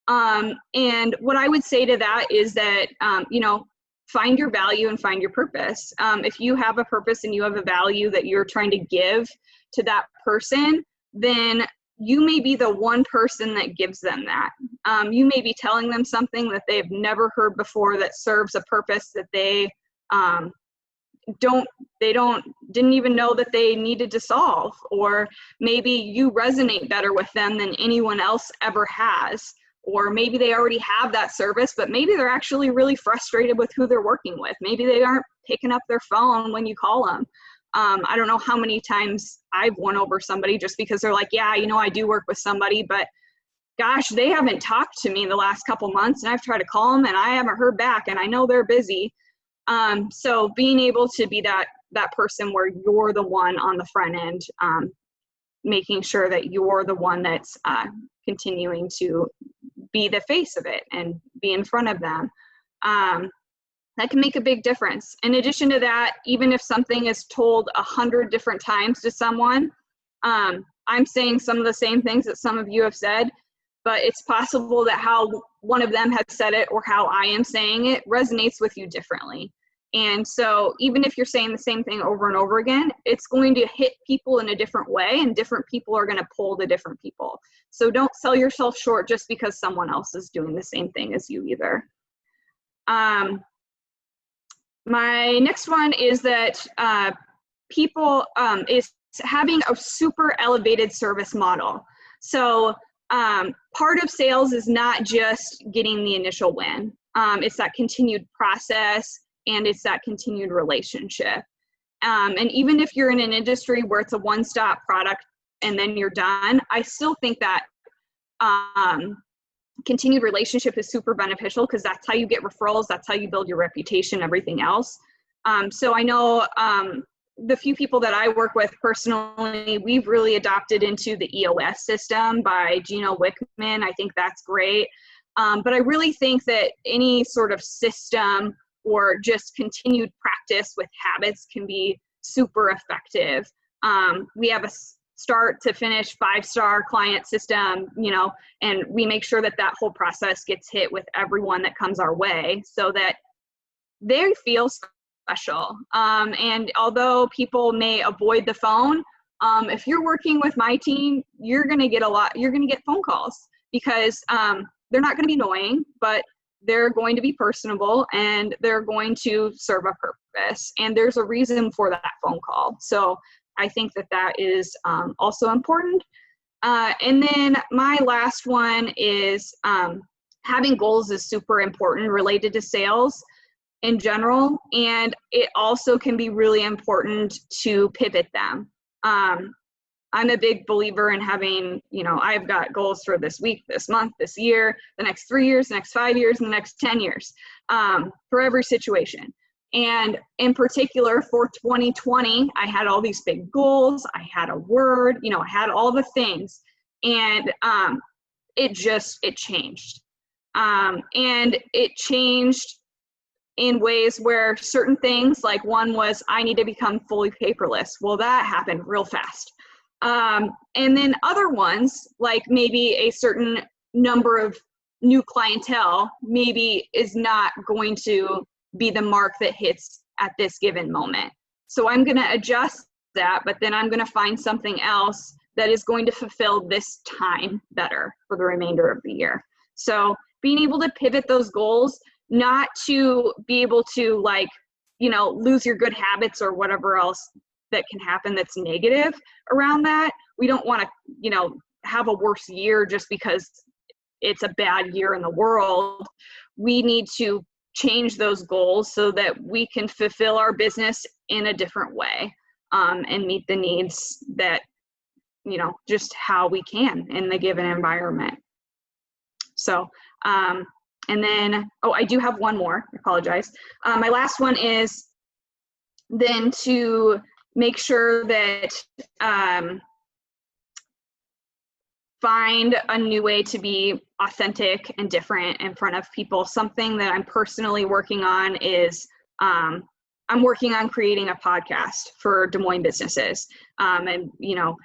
And what I would say to that is that, you know, find your value and find your purpose. If you have a purpose and you have a value that you're trying to give to that person, then you may be the one person that gives them that. You may be telling them something that they've never heard before that serves a purpose that they didn't even know that they needed to solve, or maybe you resonate better with them than anyone else ever has. Or maybe they already have that service, but maybe they're actually really frustrated with who they're working with. Maybe they aren't picking up their phone when you call them. I don't know how many times I've won over somebody just because they're like, yeah, you know, I do work with somebody, but gosh, they haven't talked to me in the last couple months, and I've tried to call them and I haven't heard back, and I know they're busy. So being able to be that person where you're the one on the front end, making sure that you're the one that's continuing to be the face of it and be in front of them, that can make a big difference. In addition to that, even if something is told 100 different times to someone, I'm saying some of the same things that some of you have said, but it's possible that how one of them has said it or how I am saying it resonates with you differently. And so even if you're saying the same thing over and over again, it's going to hit people in a different way, and different people are going to pull to different people. So don't sell yourself short just because someone else is doing the same thing as you either. My next one is that people is having a super elevated service model. So part of sales is not just getting the initial win. It's that continued process, and it's that continued relationship. And even if you're in an industry where it's a one-stop product and then you're done, I still think that continued relationship is super beneficial, because that's how you get referrals, that's how you build your reputation, everything else. So I know the few people that I work with personally, we've really adopted into the EOS system by Gino Wickman. I think that's great. But I really think that any sort of system or just continued practice with habits can be super effective. We have a start to finish 5-star client system, you know, and we make sure that that whole process gets hit with everyone that comes our way so that they feel special. And although people may avoid the phone, if you're working with my team, you're going to get phone calls, because they're not going to be annoying, but they're going to be personable and they're going to serve a purpose. And there's a reason for that phone call. So I think that that is also important. And then my last one is having goals is super important related to sales in general. And it also can be really important to pivot them. I'm a big believer in having, you know, I've got goals for this week, this month, this year, the next 3 years, the next 5 years, and the next 10 years for every situation. And in particular for 2020, I had all these big goals. I had a word, you know, I had all the things, and it changed. And it changed in ways where certain things, like one was I need to become fully paperless. Well, that happened real fast. And then other ones, like maybe a certain number of new clientele maybe is not going to be the mark that hits at this given moment. So I'm going to adjust that, but then I'm going to find something else that is going to fulfill this time better for the remainder of the year. So being able to pivot those goals, not to be able to, like, you know, lose your good habits or whatever else that can happen that's negative around that. We don't want to, you know, have a worse year just because it's a bad year in the world. We need to change those goals so that we can fulfill our business in a different way, and meet the needs that, you know, just how we can in the given environment. So, and then, oh, I do have one more, I apologize. My last one is then to make sure that, find a new way to be authentic and different in front of people. Something that I'm personally working on is, I'm working on creating a podcast for Des Moines businesses, and, you know,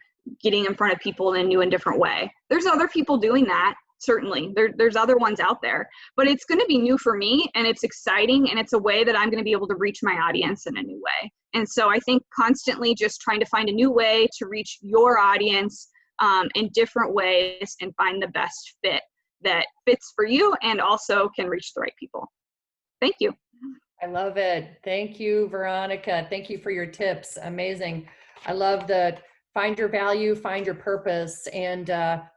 getting in front of people in a new and different way. There's other people doing that. Certainly, there's other ones out there, but it's going to be new for me, and it's exciting, and it's a way that I'm going to be able to reach my audience in a new way. And so I think constantly just trying to find a new way to reach your audience in different ways and find the best fit that fits for you and also can reach the right people. Thank you. I love it. Thank you, Veronica. Thank you for your tips. Amazing. I love the find your value, find your purpose. And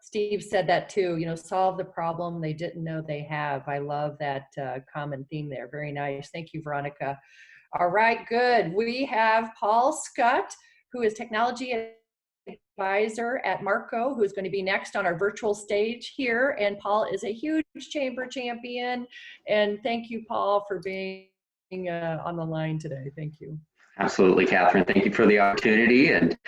Steve said that too, you know, solve the problem they didn't know they have. I love that common theme there. Very nice. Thank you, Veronica. All right, good. We have Paul Schut, who is technology advisor at Marco, who's going to be next on our virtual stage here. And Paul is a huge chamber champion. And thank you, Paul, for being on the line today. Thank you. Absolutely, Catherine. Thank you for the opportunity, and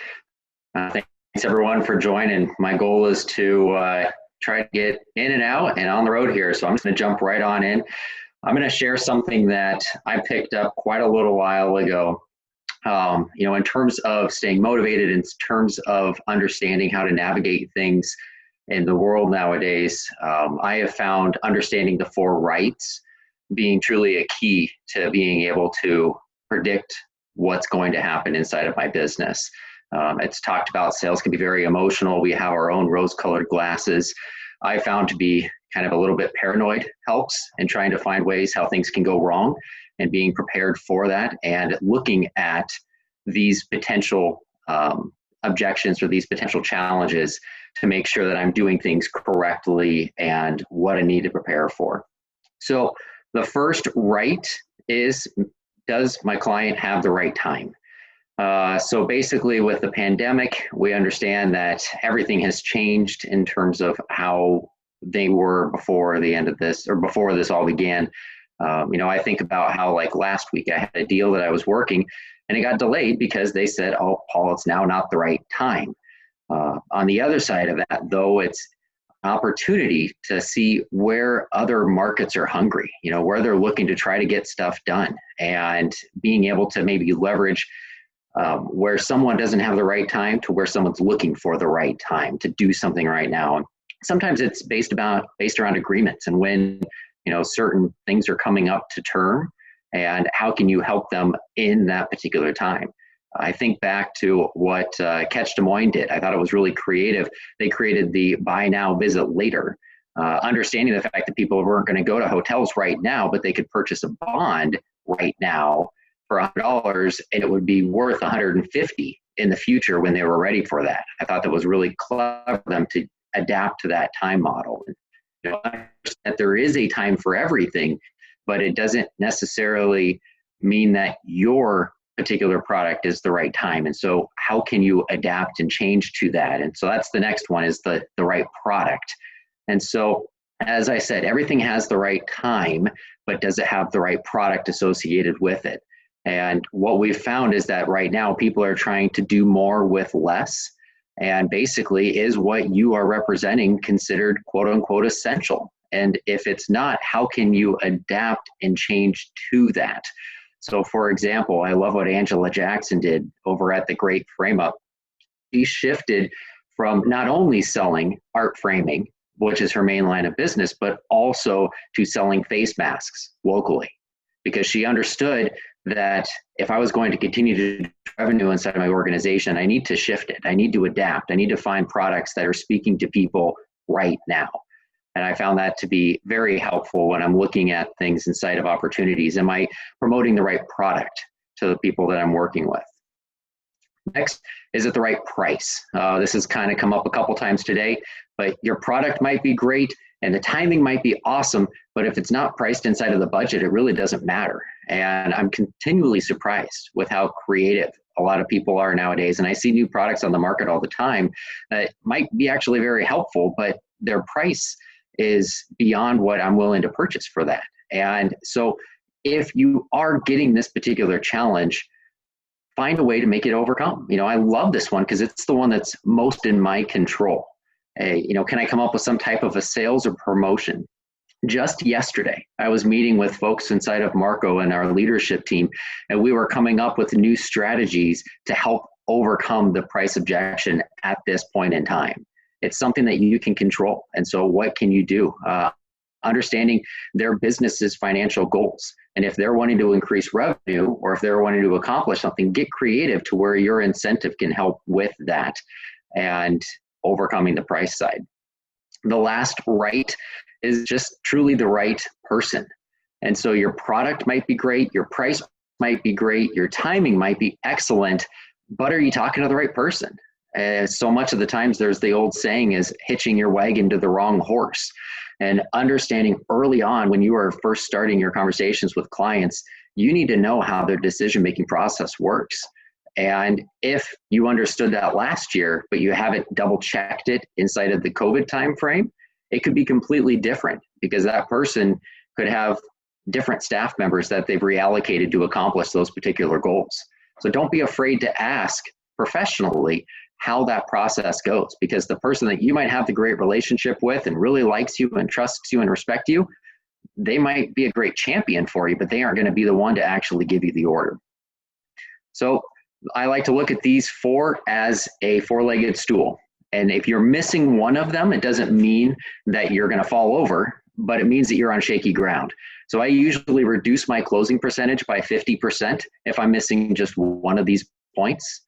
thanks everyone for joining. My goal is to try to get in and out and on the road here, so I'm just going to jump right on in. I'm going to share something that I picked up quite a little while ago. You know, in terms of staying motivated, in terms of understanding how to navigate things in the world nowadays, I have found understanding the 4 rights being truly a key to being able to predict what's going to happen inside of my business. It's talked about sales can be very emotional. We have our own rose-colored glasses. I found to be kind of a little bit paranoid helps in trying to find ways how things can go wrong and being prepared for that and looking at these potential objections or these potential challenges to make sure that I'm doing things correctly and what I need to prepare for. So the first right is, does my client have the right time? So basically with the pandemic, we understand that everything has changed in terms of how they were before the end of this, or before this all began. You know, I think about how, like, last week I had a deal that I was working and it got delayed because they said, oh, Paul, it's now not the right time. On the other side of that, though, it's an opportunity to see where other markets are hungry, you know, where they're looking to try to get stuff done, and being able to maybe leverage where someone doesn't have the right time to where someone's looking for the right time to do something right now. And sometimes it's based around agreements and when, you know, certain things are coming up to term, and how can you help them in that particular time. I think back to what Catch Des Moines did. I thought it was really creative. They created the buy now, visit later, understanding the fact that people weren't going to go to hotels right now, but they could purchase a bond right now for $100 and it would be worth $150 in the future when they were ready for that. I thought that was really clever of them to adapt to that time model. You know, that there is a time for everything, but it doesn't necessarily mean that your particular product is the right time. And so how can you adapt and change to that? And so that's the next one, is the right product. And so as I said, everything has the right time, but does it have the right product associated with it? And what we've found is that right now people are trying to do more with less. And basically, is what you are representing considered quote unquote essential? And if it's not, how can you adapt and change to that? So for example, I love what Angela Jackson did over at the Great Frame Up. She shifted from not only selling art framing, which is her main line of business, but also to selling face masks locally, because she understood that if I was going to continue to do revenue inside of my organization, I need to shift it. I need to adapt. I need to find products that are speaking to people right now. And I found that to be very helpful when I'm looking at things inside of opportunities. Am I promoting the right product to the people that I'm working with? Next, is it the right price? This has kind of come up a couple times today, but your product might be great and the timing might be awesome, but if it's not priced inside of the budget, it really doesn't matter. And I'm continually surprised with how creative a lot of people are nowadays. And I see new products on the market all the time that might be actually very helpful, but their price is beyond what I'm willing to purchase for that. And so if you are getting this particular challenge, find a way to make it overcome. I love this one because it's the one that's most in my control. Can I come up with some type of a sales or promotion? Just yesterday, I was meeting with folks inside of Marco and our leadership team, and we were coming up with new strategies to help overcome the price objection at this point in time. It's something that you can control. And so what can you do? Understanding their business's financial goals. And if they're wanting to increase revenue or if they're wanting to accomplish something, get creative to where your incentive can help with that and overcoming the price side. The last right is just truly the right person. And so your product might be great, your price might be great, your timing might be excellent, but are you talking to the right person? So much of the times there's the old saying is hitching your wagon to the wrong horse. And understanding early on when you are first starting your conversations with clients, you need to know how their decision-making process works. And if you understood that last year, but you haven't double-checked it inside of the COVID timeframe, it could be completely different because that person could have different staff members that they've reallocated to accomplish those particular goals. So don't be afraid to ask professionally how that process goes, because the person that you might have the great relationship with and really likes you and trusts you and respect you, they might be a great champion for you, but they aren't going to be the one to actually give you the order. So I like to look at these four as a four-legged stool. And if you're missing one of them, it doesn't mean that you're going to fall over, but it means that you're on shaky ground. So I usually reduce my closing percentage by 50% if I'm missing just one of these points.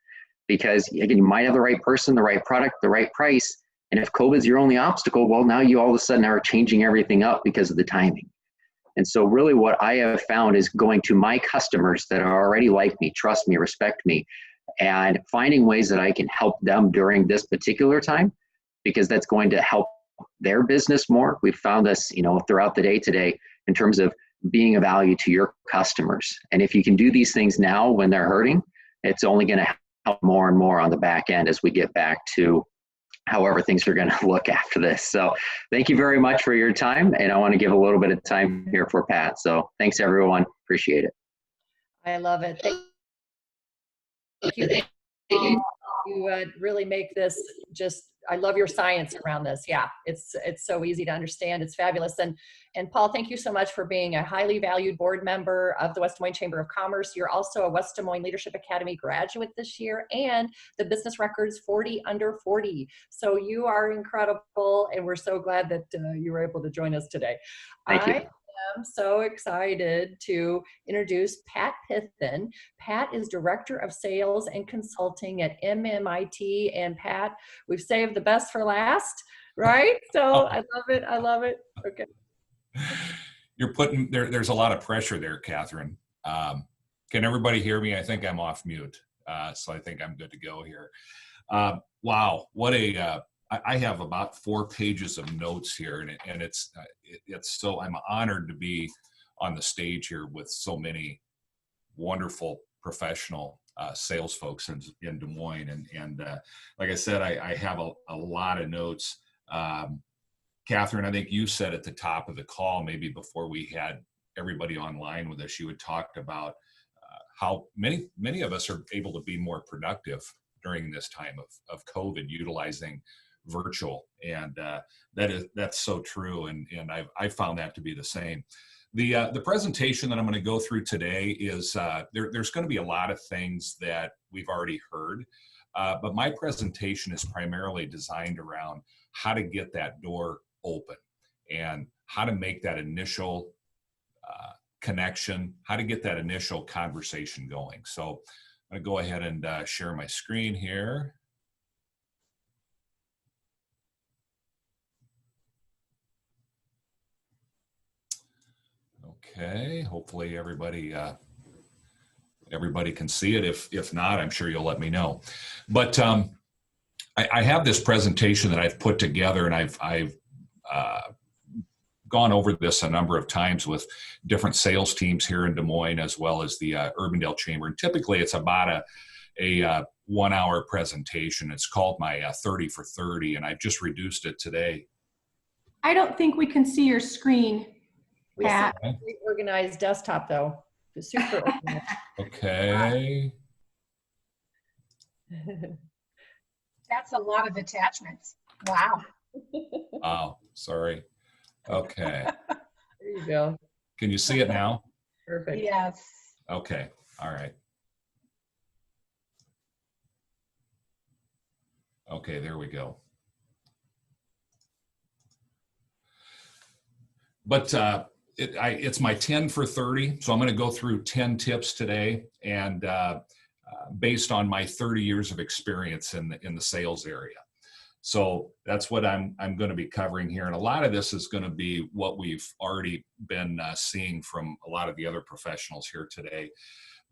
Because again, you might have the right person, the right product, the right price. And if COVID's your only obstacle, well, now you all of a sudden are changing everything up because of the timing. And so really what I have found is going to my customers that are already like me, trust me, respect me, and finding ways that I can help them during this particular time, because that's going to help their business more. We've found this, throughout the day today in terms of being a value to your customers. And if you can do these things now when they're hurting, it's only going to help more and more on the back end as we get back to however things are going to look after this. So thank you very much for your time. And I want to give a little bit of time here for Pat. So thanks everyone. Appreciate it. I love it. Thank you. You really make this just, I love your science around this. Yeah, it's so easy to understand. It's fabulous. And Paul, thank you so much for being a highly valued board member of the West Des Moines Chamber of Commerce. You're also a West Des Moines Leadership Academy graduate this year and the Business Records 40 Under 40. So you are incredible, and we're so glad that you were able to join us today. Thank you. I'm so excited to introduce Pat Pithan. Pat is Director of Sales and Consulting at MMIT. And Pat, we've saved the best for last, right? So I love it. I love it. Okay. You're putting, there's a lot of pressure there, Catherine. Can everybody hear me? I think I'm off mute. So I think I'm good to go here. Wow. What a, I have about 4 pages of notes here, and it's so, I'm honored to be on the stage here with so many wonderful professional sales folks in Des Moines. And like I said, I have a lot of notes. Catherine, I think you said at the top of the call, maybe before we had everybody online with us, you had talked about how many of us are able to be more productive during this time of COVID, utilizing virtual, and that's so true, and I found that to be the same. The presentation that I'm going to go through today is there's going to be a lot of things that we've already heard, but my presentation is primarily designed around how to get that door open and how to make that initial connection, how to get that initial conversation going. So I'm going to go ahead and share my screen here. Okay, hopefully everybody can see it. If not, I'm sure you'll let me know. But I have this presentation that I've put together, and I've gone over this a number of times with different sales teams here in Des Moines, as well as the Urbandale Chamber. And typically it's about a 1 hour presentation. It's called my 30 for 30, and I've just reduced it today. I don't think we can see your screen, We see Pat. a very organized desktop though. It's super organized. Okay. That's a lot of attachments. Wow. Oh, sorry. Okay. There you go. Can you see it now? Perfect. Yes. Okay. All right. Okay, there we go. But it's my 10 for 30. So I'm going to go through 10 tips today, and based on my 30 years of experience in the sales area. So that's what I'm going to be covering here. And a lot of this is going to be what we've already been seeing from a lot of the other professionals here today.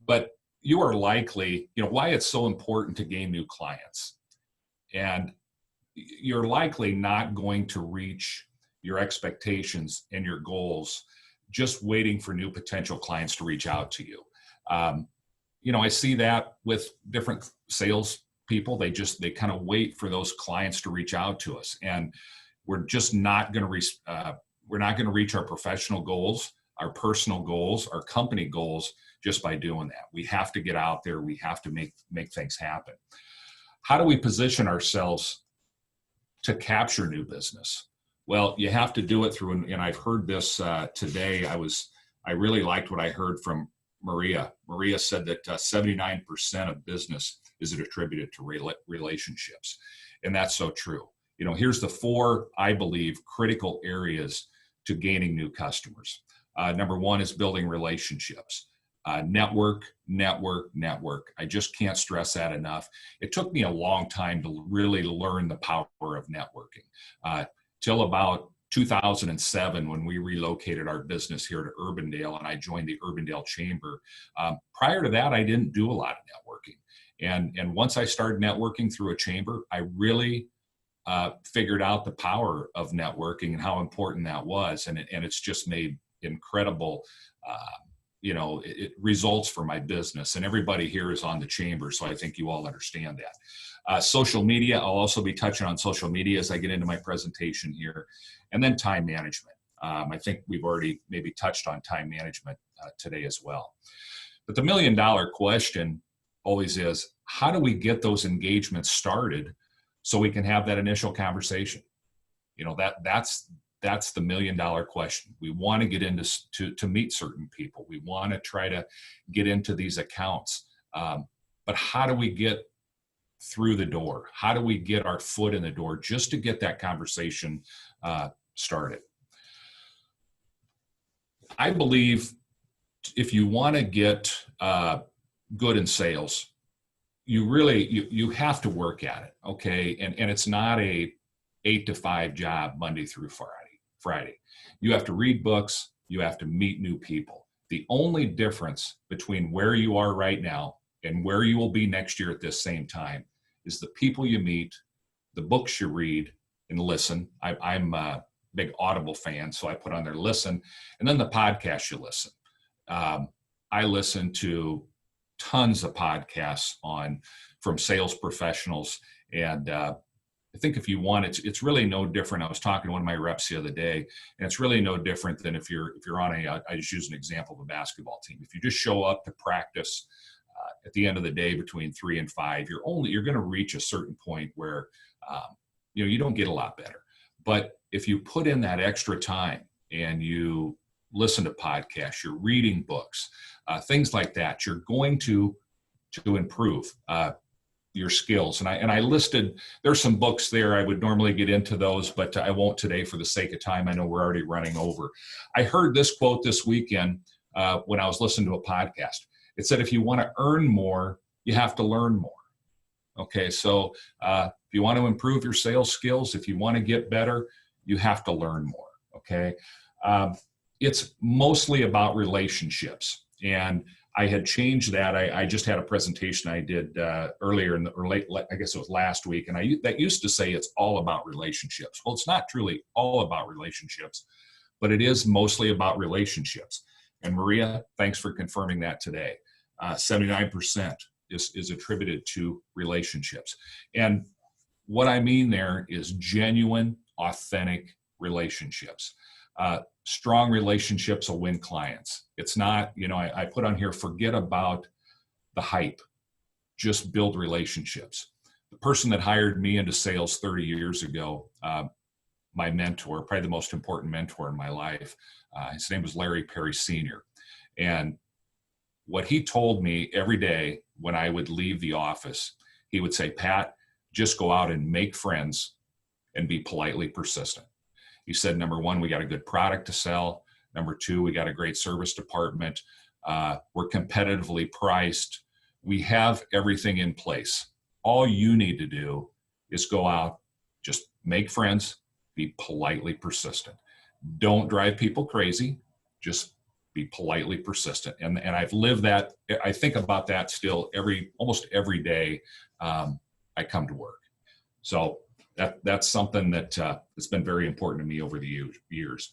But you are likely, why it's so important to gain new clients. And you're likely not going to reach your expectations and your goals just waiting for new potential clients to reach out to you. I see that with different sales people. They kind of wait for those clients to reach out to us, and we're just not going to reach our professional goals, our personal goals, our company goals just by doing that. We have to get out there. We have to make things happen. How do we position ourselves to capture new business? Well, you have to do it through, and I've heard this today. I really liked what I heard from Maria. Maria said that 79% of business is attributed to relationships. And that's so true. Here's the 4, I believe, critical areas to gaining new customers. Number 1 is building relationships. Network. I just can't stress that enough. It took me a long time to really learn the power of networking. Till about 2007, when we relocated our business here to Urbandale, and I joined the Urbandale Chamber. Prior to that, I didn't do a lot of networking. And once I started networking through a chamber, I really figured out the power of networking and how important that was. And it's just made incredible results for my business. And everybody here is on the chamber, so I think you all understand that. Social media, I'll also be touching on social media as I get into my presentation here. And then time management. I think we've already maybe touched on time management today as well. But the $1 million question always is, how do we get those engagements started so we can have that initial conversation? That's the $1 million question. We want to get into to meet certain people. We want to try to get into these accounts. But how do we get through the door? How do we get our foot in the door just to get that conversation started? I believe if you want to get good in sales, you have to work at it, okay? And it's not a 8 to 5 job Monday through Friday. You have to read books. You have to meet new people. The only difference between where you are right now and where you will be next year at this same time is the people you meet, the books you read and listen. I'm a big Audible fan, so I put on there listen, and then the podcast you listen. I listen to tons of podcasts from sales professionals, and I think if you want, it's really no different. I was talking to one of my reps the other day, and it's really no different than if you're on I just use an example of a basketball team. If you just show up to practice at the end of the day between 3 and 5, you're going to reach a certain point where you don't get a lot better. But if you put in that extra time and you listen to podcasts, you're reading books, things like that, you're going to improve your skills. And I listed, there's some books there. I would normally get into those, but I won't today for the sake of time. I know we're already running over. I heard this quote this weekend when I was listening to a podcast. It said, if you want to earn more, you have to learn more. Okay, so if you want to improve your sales skills, if you want to get better, you have to learn more. Okay, it's mostly about relationships. And I had changed that. I just had a presentation I did earlier I guess it was last week, and that used to say it's all about relationships. Well, it's not truly all about relationships, but it is mostly about relationships. And Maria, thanks for confirming that today. 79% is attributed to relationships. And what I mean there is genuine, authentic relationships. Strong relationships will win clients. It's not, I put on here, forget about the hype, just build relationships. The person that hired me into sales 30 years ago, my mentor, probably the most important mentor in my life, his name was Larry Perry Sr. And what he told me every day when I would leave the office, he would say, Pat, just go out and make friends and be politely persistent. He said, number one, we got a good product to sell. Number two, we got a great service department. We're competitively priced. We have everything in place. All you need to do is go out, just make friends, be politely persistent. Don't drive people crazy. Just be politely persistent. And I've lived that. I think about that still almost every day I come to work. So that's something that has been very important to me over the years.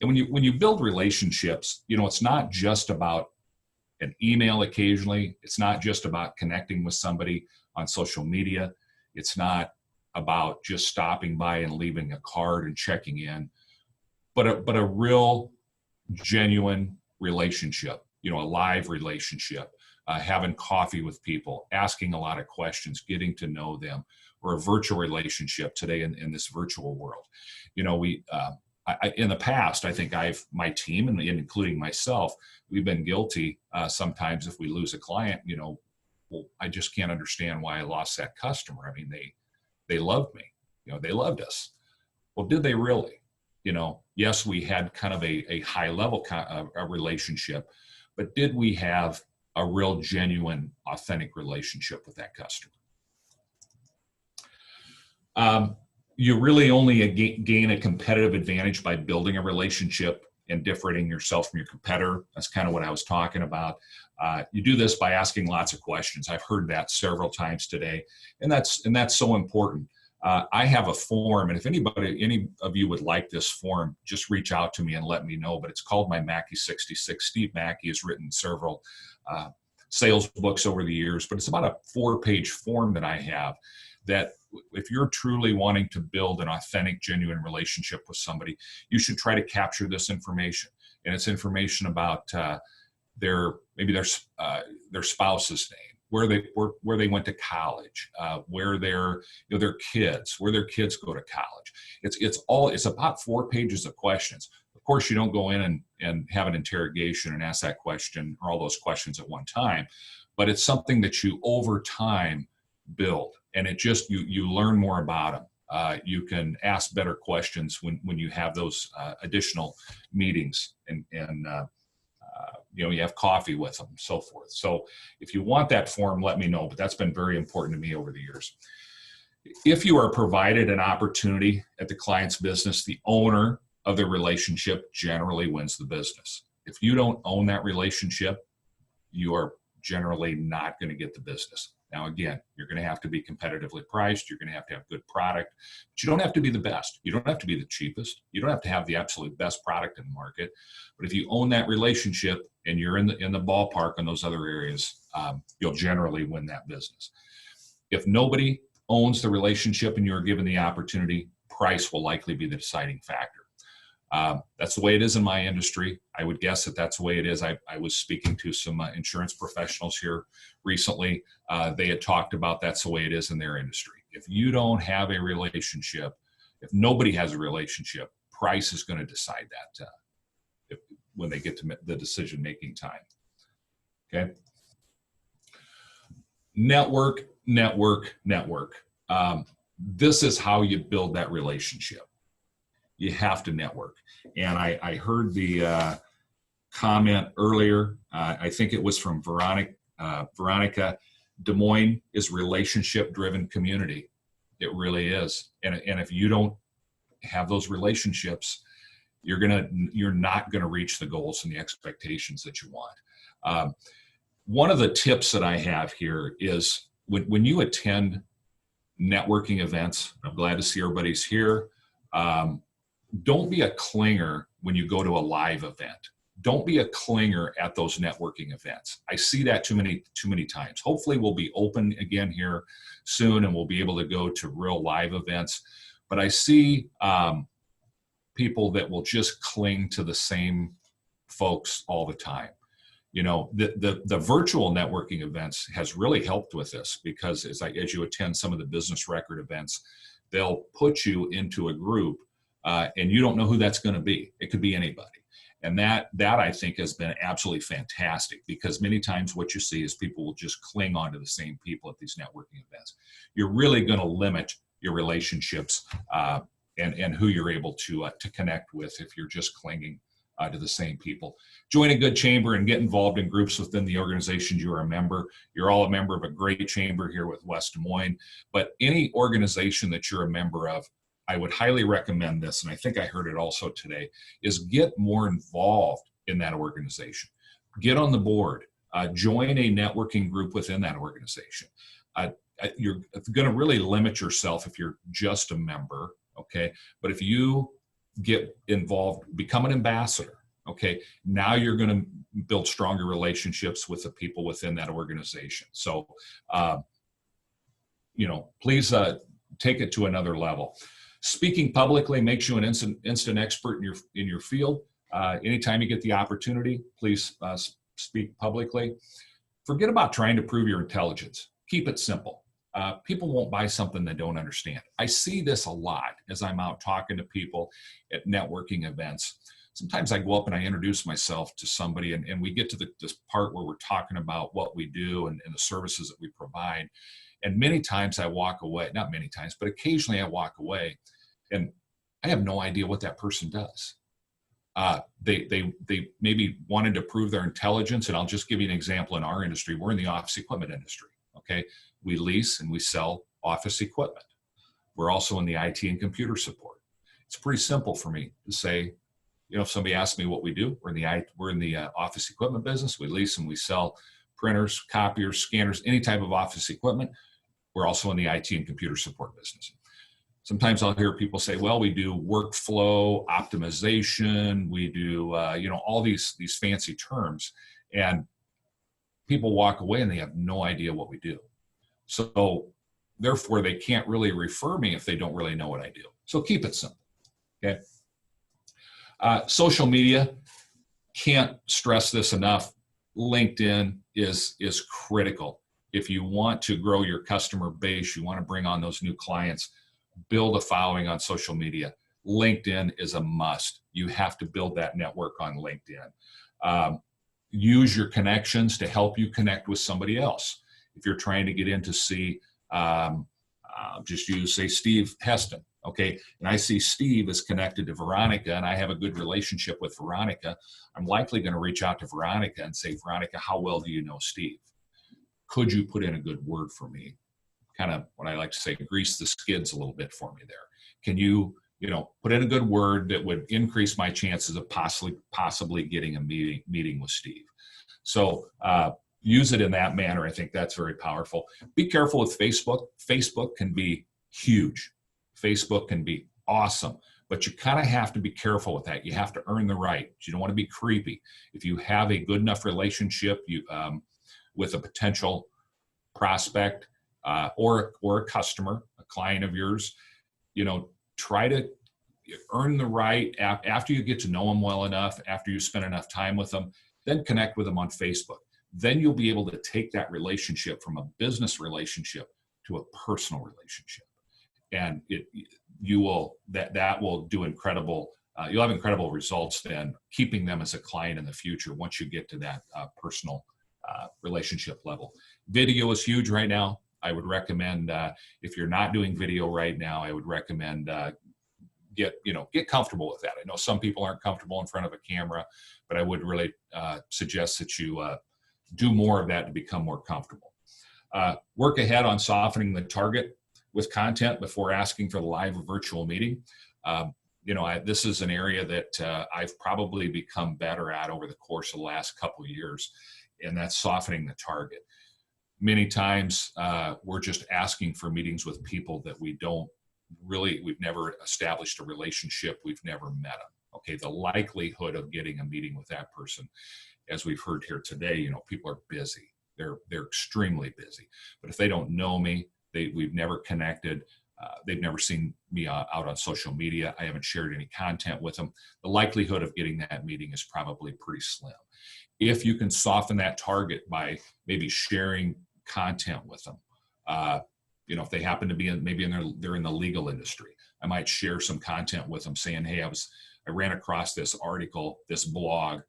And when you build relationships, it's not just about an email occasionally. It's not just about connecting with somebody on social media. It's not about just stopping by and leaving a card and checking in, but a real genuine relationship, a live relationship, having coffee with people, asking a lot of questions, getting to know them, or a virtual relationship today in this virtual world. In the past, I think my team, and including myself, we've been guilty sometimes if we lose a client, well, I just can't understand why I lost that customer. I mean, they loved me, they loved us. Well, did they really? Yes, we had kind of a high level relationship, but did we have a real genuine, authentic relationship with that customer? You really only gain a competitive advantage by building a relationship and differentiating yourself from your competitor. That's kind of what I was talking about. You do this by asking lots of questions. I've heard that several times today, and that's so important. I have a form, and if any of you would like this form, just reach out to me and let me know. But it's called my Mackey 66. Steve Mackey has written several sales books over the years, but it's about a 4-page form that I have that if you're truly wanting to build an authentic, genuine relationship with somebody, you should try to capture this information. And it's information about their spouse's name, where they went to college, where their kids go to college. It's about 4 pages of questions. Of course, you don't go in and have an interrogation and ask that question or all those questions at one time, but it's something that you over time build, and it just you learn more about them. You can ask better questions when you have those additional meetings and you have coffee with them, and so forth. So if you want that form, let me know, but that's been very important to me over the years. If you are provided an opportunity at the client's business, the owner of the relationship generally wins the business. If you don't own that relationship, you are generally not going to get the business. Now, again, you're going to have to be competitively priced. You're going to have good product, but you don't have to be the best. You don't have to be the cheapest. You don't have to have the absolute best product in the market. But if you own that relationship and you're in the ballpark in those other areas, you'll generally win that business. If nobody owns the relationship and you're given the opportunity, price will likely be the deciding factor. That's the way it is in my industry. I would guess that that's the way it is. I was speaking to some insurance professionals here recently. They had talked about that's the way it is in their industry. If you don't have a relationship, if nobody has a relationship, price is going to decide that when they get to the decision-making time. Okay. Network. This is how you build that relationship. You have to network. And I heard the comment earlier. I think it was from Veronica. Des Moines is relationship-driven community. It really is. And if you don't have those relationships, you're not gonna reach the goals and the expectations that you want. One of the tips that I have here is when you attend networking events, I'm glad to see everybody's here. Don't be a clinger when you go to a live event. Don't be a clinger at those networking events. I see that too many times. Hopefully we'll be open again here soon and we'll be able to go to real live events. But I see people that will just cling to the same folks all the time. You know, the virtual networking events has really helped with this, because as you attend some of the business record events, they'll put you into a group and you don't know who that's going to be. It could be anybody. And that I think has been absolutely fantastic, because many times what you see is people will just cling on to the same people at these networking events. You're really going to limit your relationships and who you're able to connect with if you're just clinging to the same people. Join a good chamber and get involved in groups within the organizations you are a member. You're all a member of a great chamber here with West Des Moines, but any organization that you're a member of, I would highly recommend this, and I think I heard it also today, is get more involved in that organization. Get on the board. Join a networking group within that organization. You're going to really limit yourself if you're just a member, okay? But if you get involved, become an ambassador, okay? Now you're going to build stronger relationships with the people within that organization. So, you know, please take it to another level. Speaking publicly makes you an instant expert in your field. Anytime you get the opportunity, please speak publicly. Forget about trying to prove your intelligence. Keep it simple. People won't buy something they don't understand. I see this a lot as I'm out talking to people at networking events. Sometimes I go up and I introduce myself to somebody, and we get to this part where we're talking about what we do and the services that we provide. And many times I walk away, not many times, but occasionally I walk away and I have no idea what that person does. They maybe wanted to prove their intelligence, and I'll just give you an example in our industry. We're in the office equipment industry, okay? We lease and we sell office equipment. We're also in the IT and computer support. It's pretty simple for me to say, you know, if somebody asks me what we do, we're in the office equipment business. We lease and we sell printers, copiers, scanners, any type of office equipment. We're also in the IT and computer support business. Sometimes I'll hear people say, well, we do workflow optimization. We do, you know, all these fancy terms, and people walk away and they have no idea what we do. So therefore they can't really refer me if they don't really know what I do. So keep it simple, okay? Social media, can't stress this enough. LinkedIn is critical. If you want to grow your customer base, you want to bring on those new clients, build a following on social media. LinkedIn is a must. You have to build that network on LinkedIn. Use your connections to help you connect with somebody else. If you're trying to get in to see, just use, say, Steve Heston, okay? And I see Steve is connected to Veronica, and I have a good relationship with Veronica. I'm likely going to reach out to Veronica and say, Veronica, how well do you know Steve? Could you put in a good word for me? Kind of what I like to say, grease the skids a little bit for me there. Can you, put in a good word that would increase my chances of possibly getting a meeting with Steve? So use it in that manner. I think that's very powerful. Be careful with Facebook. Facebook can be huge. Facebook can be awesome, but you kind of have to be careful with that. You have to earn the right. You don't want to be creepy. If you have a good enough relationship with a potential prospect, or a customer, a client of yours, try to earn the right after you get to know them well enough, after you spend enough time with them, then connect with them on Facebook. Then you'll be able to take that relationship from a business relationship to a personal relationship. And that will do incredible, you'll have incredible results then keeping them as a client in the future once you get to that personal relationship level. Video is huge right now. I would recommend, if you're not doing video right now, I would recommend get comfortable with that. I know some people aren't comfortable in front of a camera, but I would really suggest that you do more of that to become more comfortable. Work ahead on softening the target with content before asking for the live or virtual meeting. This is an area that I've probably become better at over the course of the last couple of years, and that's softening the target. Many times we're just asking for meetings with people that we've never established a relationship, we've never met them. Okay, the likelihood of getting a meeting with that person, as we've heard here today, people are busy. They're extremely busy. But if they don't know me, we've never connected, they've never seen me out on social media, I haven't shared any content with them, the likelihood of getting that meeting is probably pretty slim. If you can soften that target by maybe sharing content with them, if they happen to be they're in the legal industry, I might share some content with them saying, hey, I ran across this article, this blog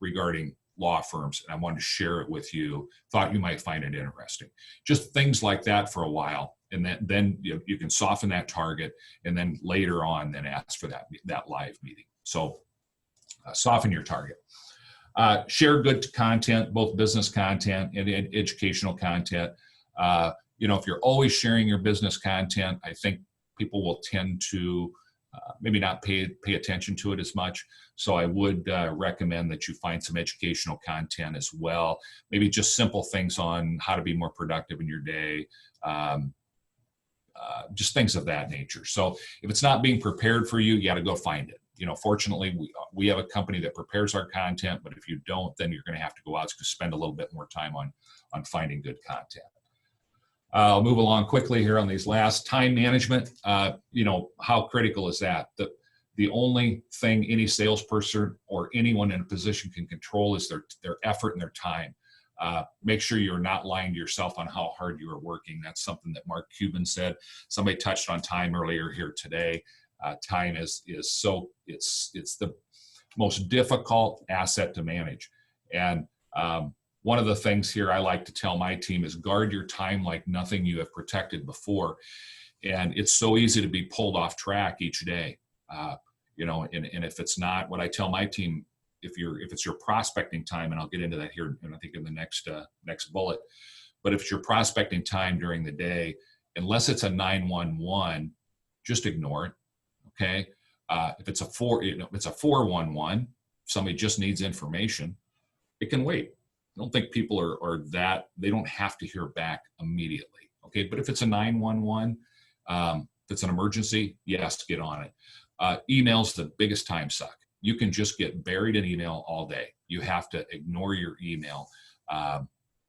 regarding law firms, and I wanted to share it with you, thought you might find it interesting. Just things like that for a while, and then you can soften that target, and then later on then ask for that live meeting. So soften your target. Share good content, both business content and educational content. If you're always sharing your business content, I think people will tend to maybe not pay attention to it as much. So I would recommend that you find some educational content as well. Maybe just simple things on how to be more productive in your day, just things of that nature. So if it's not being prepared for you, you got to go find it. Fortunately, we have a company that prepares our content, but if you don't, then you're going to have to go out to spend a little bit more time on finding good content. I'll move along quickly here on these last. Time management, how critical is that? The only thing any salesperson or anyone in a position can control is their effort and their time. Make sure you're not lying to yourself on how hard you are working. That's something that Mark Cuban said. Somebody touched on time earlier here today. Time is it's the most difficult asset to manage. And one of the things here I like to tell my team is guard your time like nothing you have protected before. And it's so easy to be pulled off track each day. And if it's not, what I tell my team, if it's your prospecting time, and I'll get into that here, and I think in the next bullet, but if it's your prospecting time during the day, unless it's a 911, just ignore it. Okay. If it's a 411, somebody just needs information, it can wait. I don't think people are that, they don't have to hear back immediately. Okay. But if it's a 911, if it's an emergency, yes, get on it. Email's the biggest time suck. You can just get buried in email all day. You have to ignore your email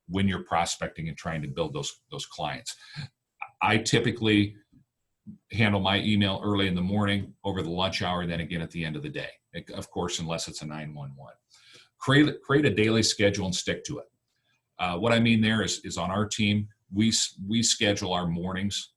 when you're prospecting and trying to build those clients. I typically handle my email early in the morning, over the lunch hour, and then again at the end of the day. Of course, unless it's a 911. Create a daily schedule and stick to it. What I mean there is on our team, we schedule our mornings,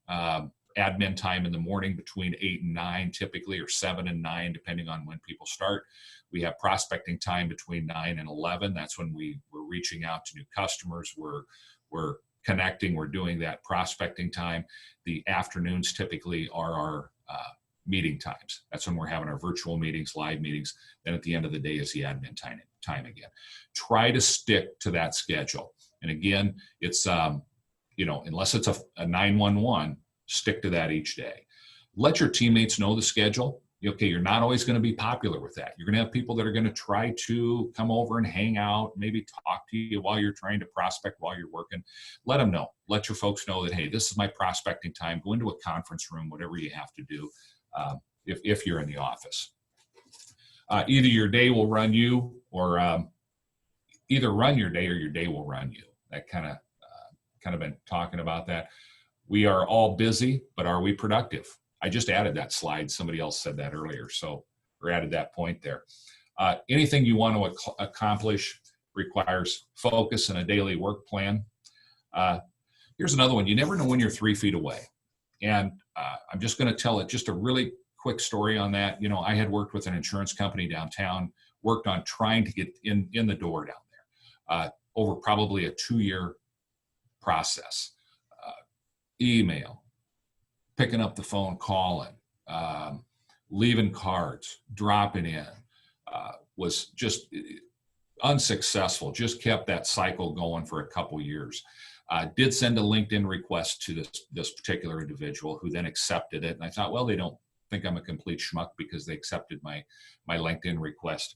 admin time in the morning between 8 and 9 typically, or 7 and 9 depending on when people start. We have prospecting time between 9 and 11. That's when we're reaching out to new customers. We're connecting, we're doing that prospecting time. The afternoons typically are our meeting times. That's when we're having our virtual meetings, live meetings. Then at the end of the day is the admin time again. Try to stick to that schedule. And again, it's, unless it's a 911, stick to that each day. Let your teammates know the schedule. Okay, you're not always going to be popular with that. You're going to have people that are going to try to come over and hang out, maybe talk to you while you're trying to prospect, while you're working. Let them know. Let your folks know that, hey, this is my prospecting time. Go into a conference room, whatever you have to do if you're in the office. Either your day will run you, or either run your day or your day will run you. That kind of kind of been talking about that. We are all busy, but are we productive? I just added that slide. Somebody else said that earlier, so or added that point there. Anything you want to accomplish requires focus and a daily work plan. Here's another one. You never know when you're 3 feet away. And I'm just going to tell it just a really quick story on that. You know, I had worked with an insurance company downtown, worked on trying to get in the door down there over probably a 2-year process. Email, picking up the phone, calling, leaving cards, dropping in, was just unsuccessful, just kept that cycle going for a couple years. Did send a LinkedIn request to this particular individual who then accepted it. And I thought, well, they don't think I'm a complete schmuck because they accepted my LinkedIn request.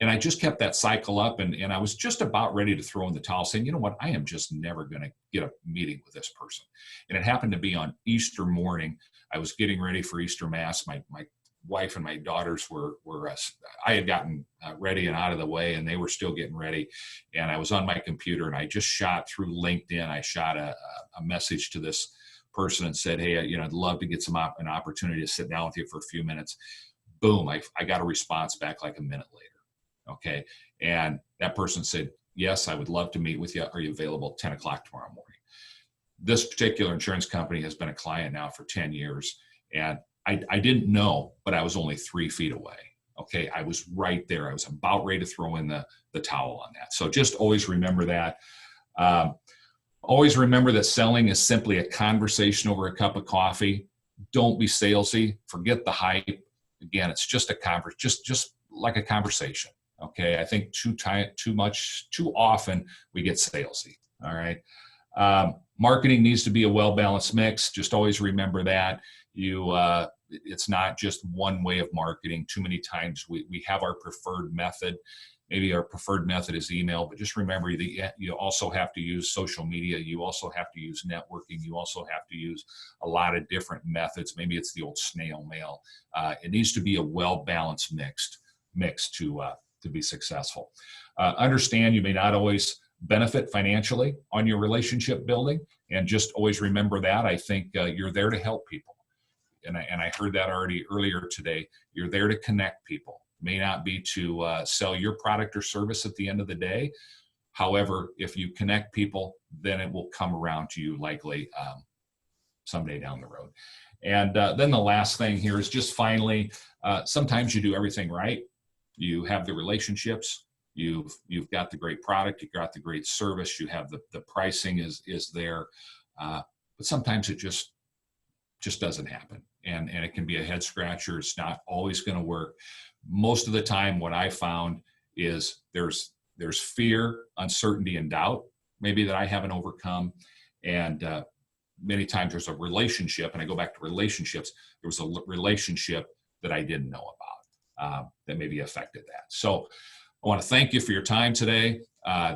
And I just kept that cycle up, and I was just about ready to throw in the towel saying, you know what, I am just never going to get a meeting with this person. And it happened to be on Easter morning. I was getting ready for Easter Mass. My wife and my daughters were I had gotten ready and out of the way, and they were still getting ready. And I was on my computer, and I just shot through LinkedIn. I shot a message to this person and said, hey, you know, I'd love to get an opportunity to sit down with you for a few minutes. Boom, I got a response back like a minute later. Okay. And that person said, yes, I would love to meet with you. Are you available at 10 o'clock tomorrow morning? This particular insurance company has been a client now for 10 years. And I didn't know, but I was only 3 feet away. Okay. I was right there. I was about ready to throw in the towel on that. So just always remember that. Always remember that selling is simply a conversation over a cup of coffee. Don't be salesy. Forget the hype. Again, it's just a just like a conversation. Okay, I think too often we get salesy. All right, marketing needs to be a well-balanced mix. Just always remember that it's not just one way of marketing. Too many times we have our preferred method. Maybe our preferred method is email, but just remember that you also have to use social media. You also have to use networking. You also have to use a lot of different methods. Maybe it's the old snail mail. It needs to be a well-balanced mix to be successful. Understand you may not always benefit financially on your relationship building, and just always remember that. I think you're there to help people. And I heard that already earlier today. You're there to connect people. May not be to sell your product or service at the end of the day. However, if you connect people, then it will come around to you likely someday down the road. And then the last thing here is just finally, sometimes you do everything right. You have the relationships, you've got the great product, you've got the great service, you have the pricing is there, but sometimes it just doesn't happen. And it can be a head scratcher. It's not always going to work. Most of the time, what I found is there's fear, uncertainty, and doubt, maybe that I haven't overcome. And many times there's a relationship, and I go back to relationships. There was a relationship that I didn't know about that maybe affected that. So I want to thank you for your time today.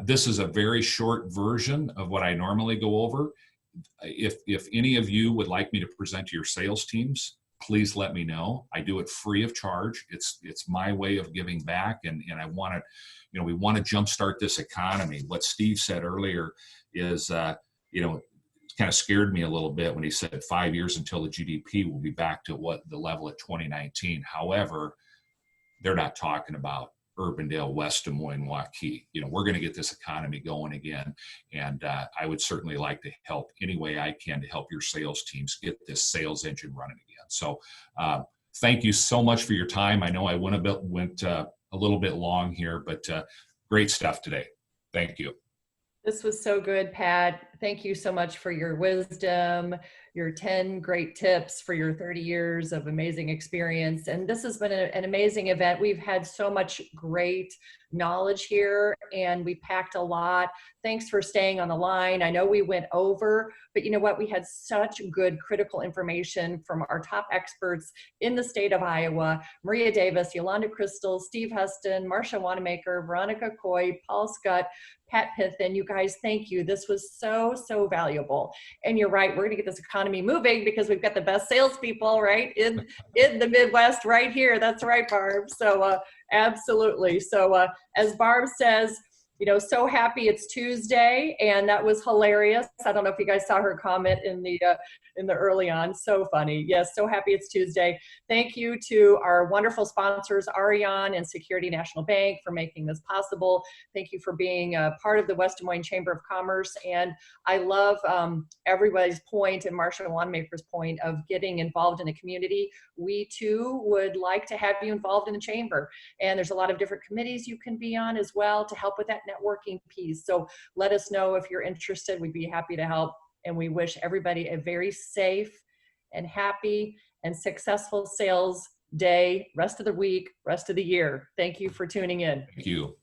This is a very short version of what I normally go over. If any of you would like me to present to your sales teams, please let me know. I do it free of charge. It's my way of giving back, and I want to, we want to jumpstart this economy. What Steve said earlier is, kind of scared me a little bit when he said 5 years until the GDP will be back to what the level at 2019. However, they're not talking about Urbandale, West Des Moines, Waukee. We're going to get this economy going again. And I would certainly like to help any way I can to help your sales teams get this sales engine running again. So thank you so much for your time. I know I went a little bit long here, but great stuff today. Thank you. This was so good, Pat. Thank you so much for your wisdom, your 10 great tips, for your 30 years of amazing experience. And this has been an amazing event. We've had so much great knowledge here, and we packed a lot. Thanks for staying on the line. I know we went over, but you know what? We had such good critical information from our top experts in the state of Iowa: Maria Davis, Yolanda, Chrystal, Steve Heston, Marcia Wannamaker, Veronica Coy, Paul Schut, Pat Pithan. You guys, thank you. This was so valuable. And you're right, we're gonna get this economy moving because we've got the best salespeople, right, in the Midwest right here. That's right, Barb. So absolutely. So as Barb says, you know, so happy it's Tuesday, and that was hilarious. I don't know if you guys saw her comment in the early on. So funny. Yes, so happy it's Tuesday. Thank you to our wonderful sponsors, Aureon and Security National Bank, for making this possible. Thank you for being a part of the West Des Moines Chamber of Commerce. And I love everybody's point and Marcia and Wannamaker's point of getting involved in the community. We too would like to have you involved in the chamber. And there's a lot of different committees you can be on as well to help with that networking piece. So let us know if you're interested. We'd be happy to help. And we wish everybody a very safe and happy and successful sales day, rest of the week, rest of the year. Thank you for tuning in. Thank you.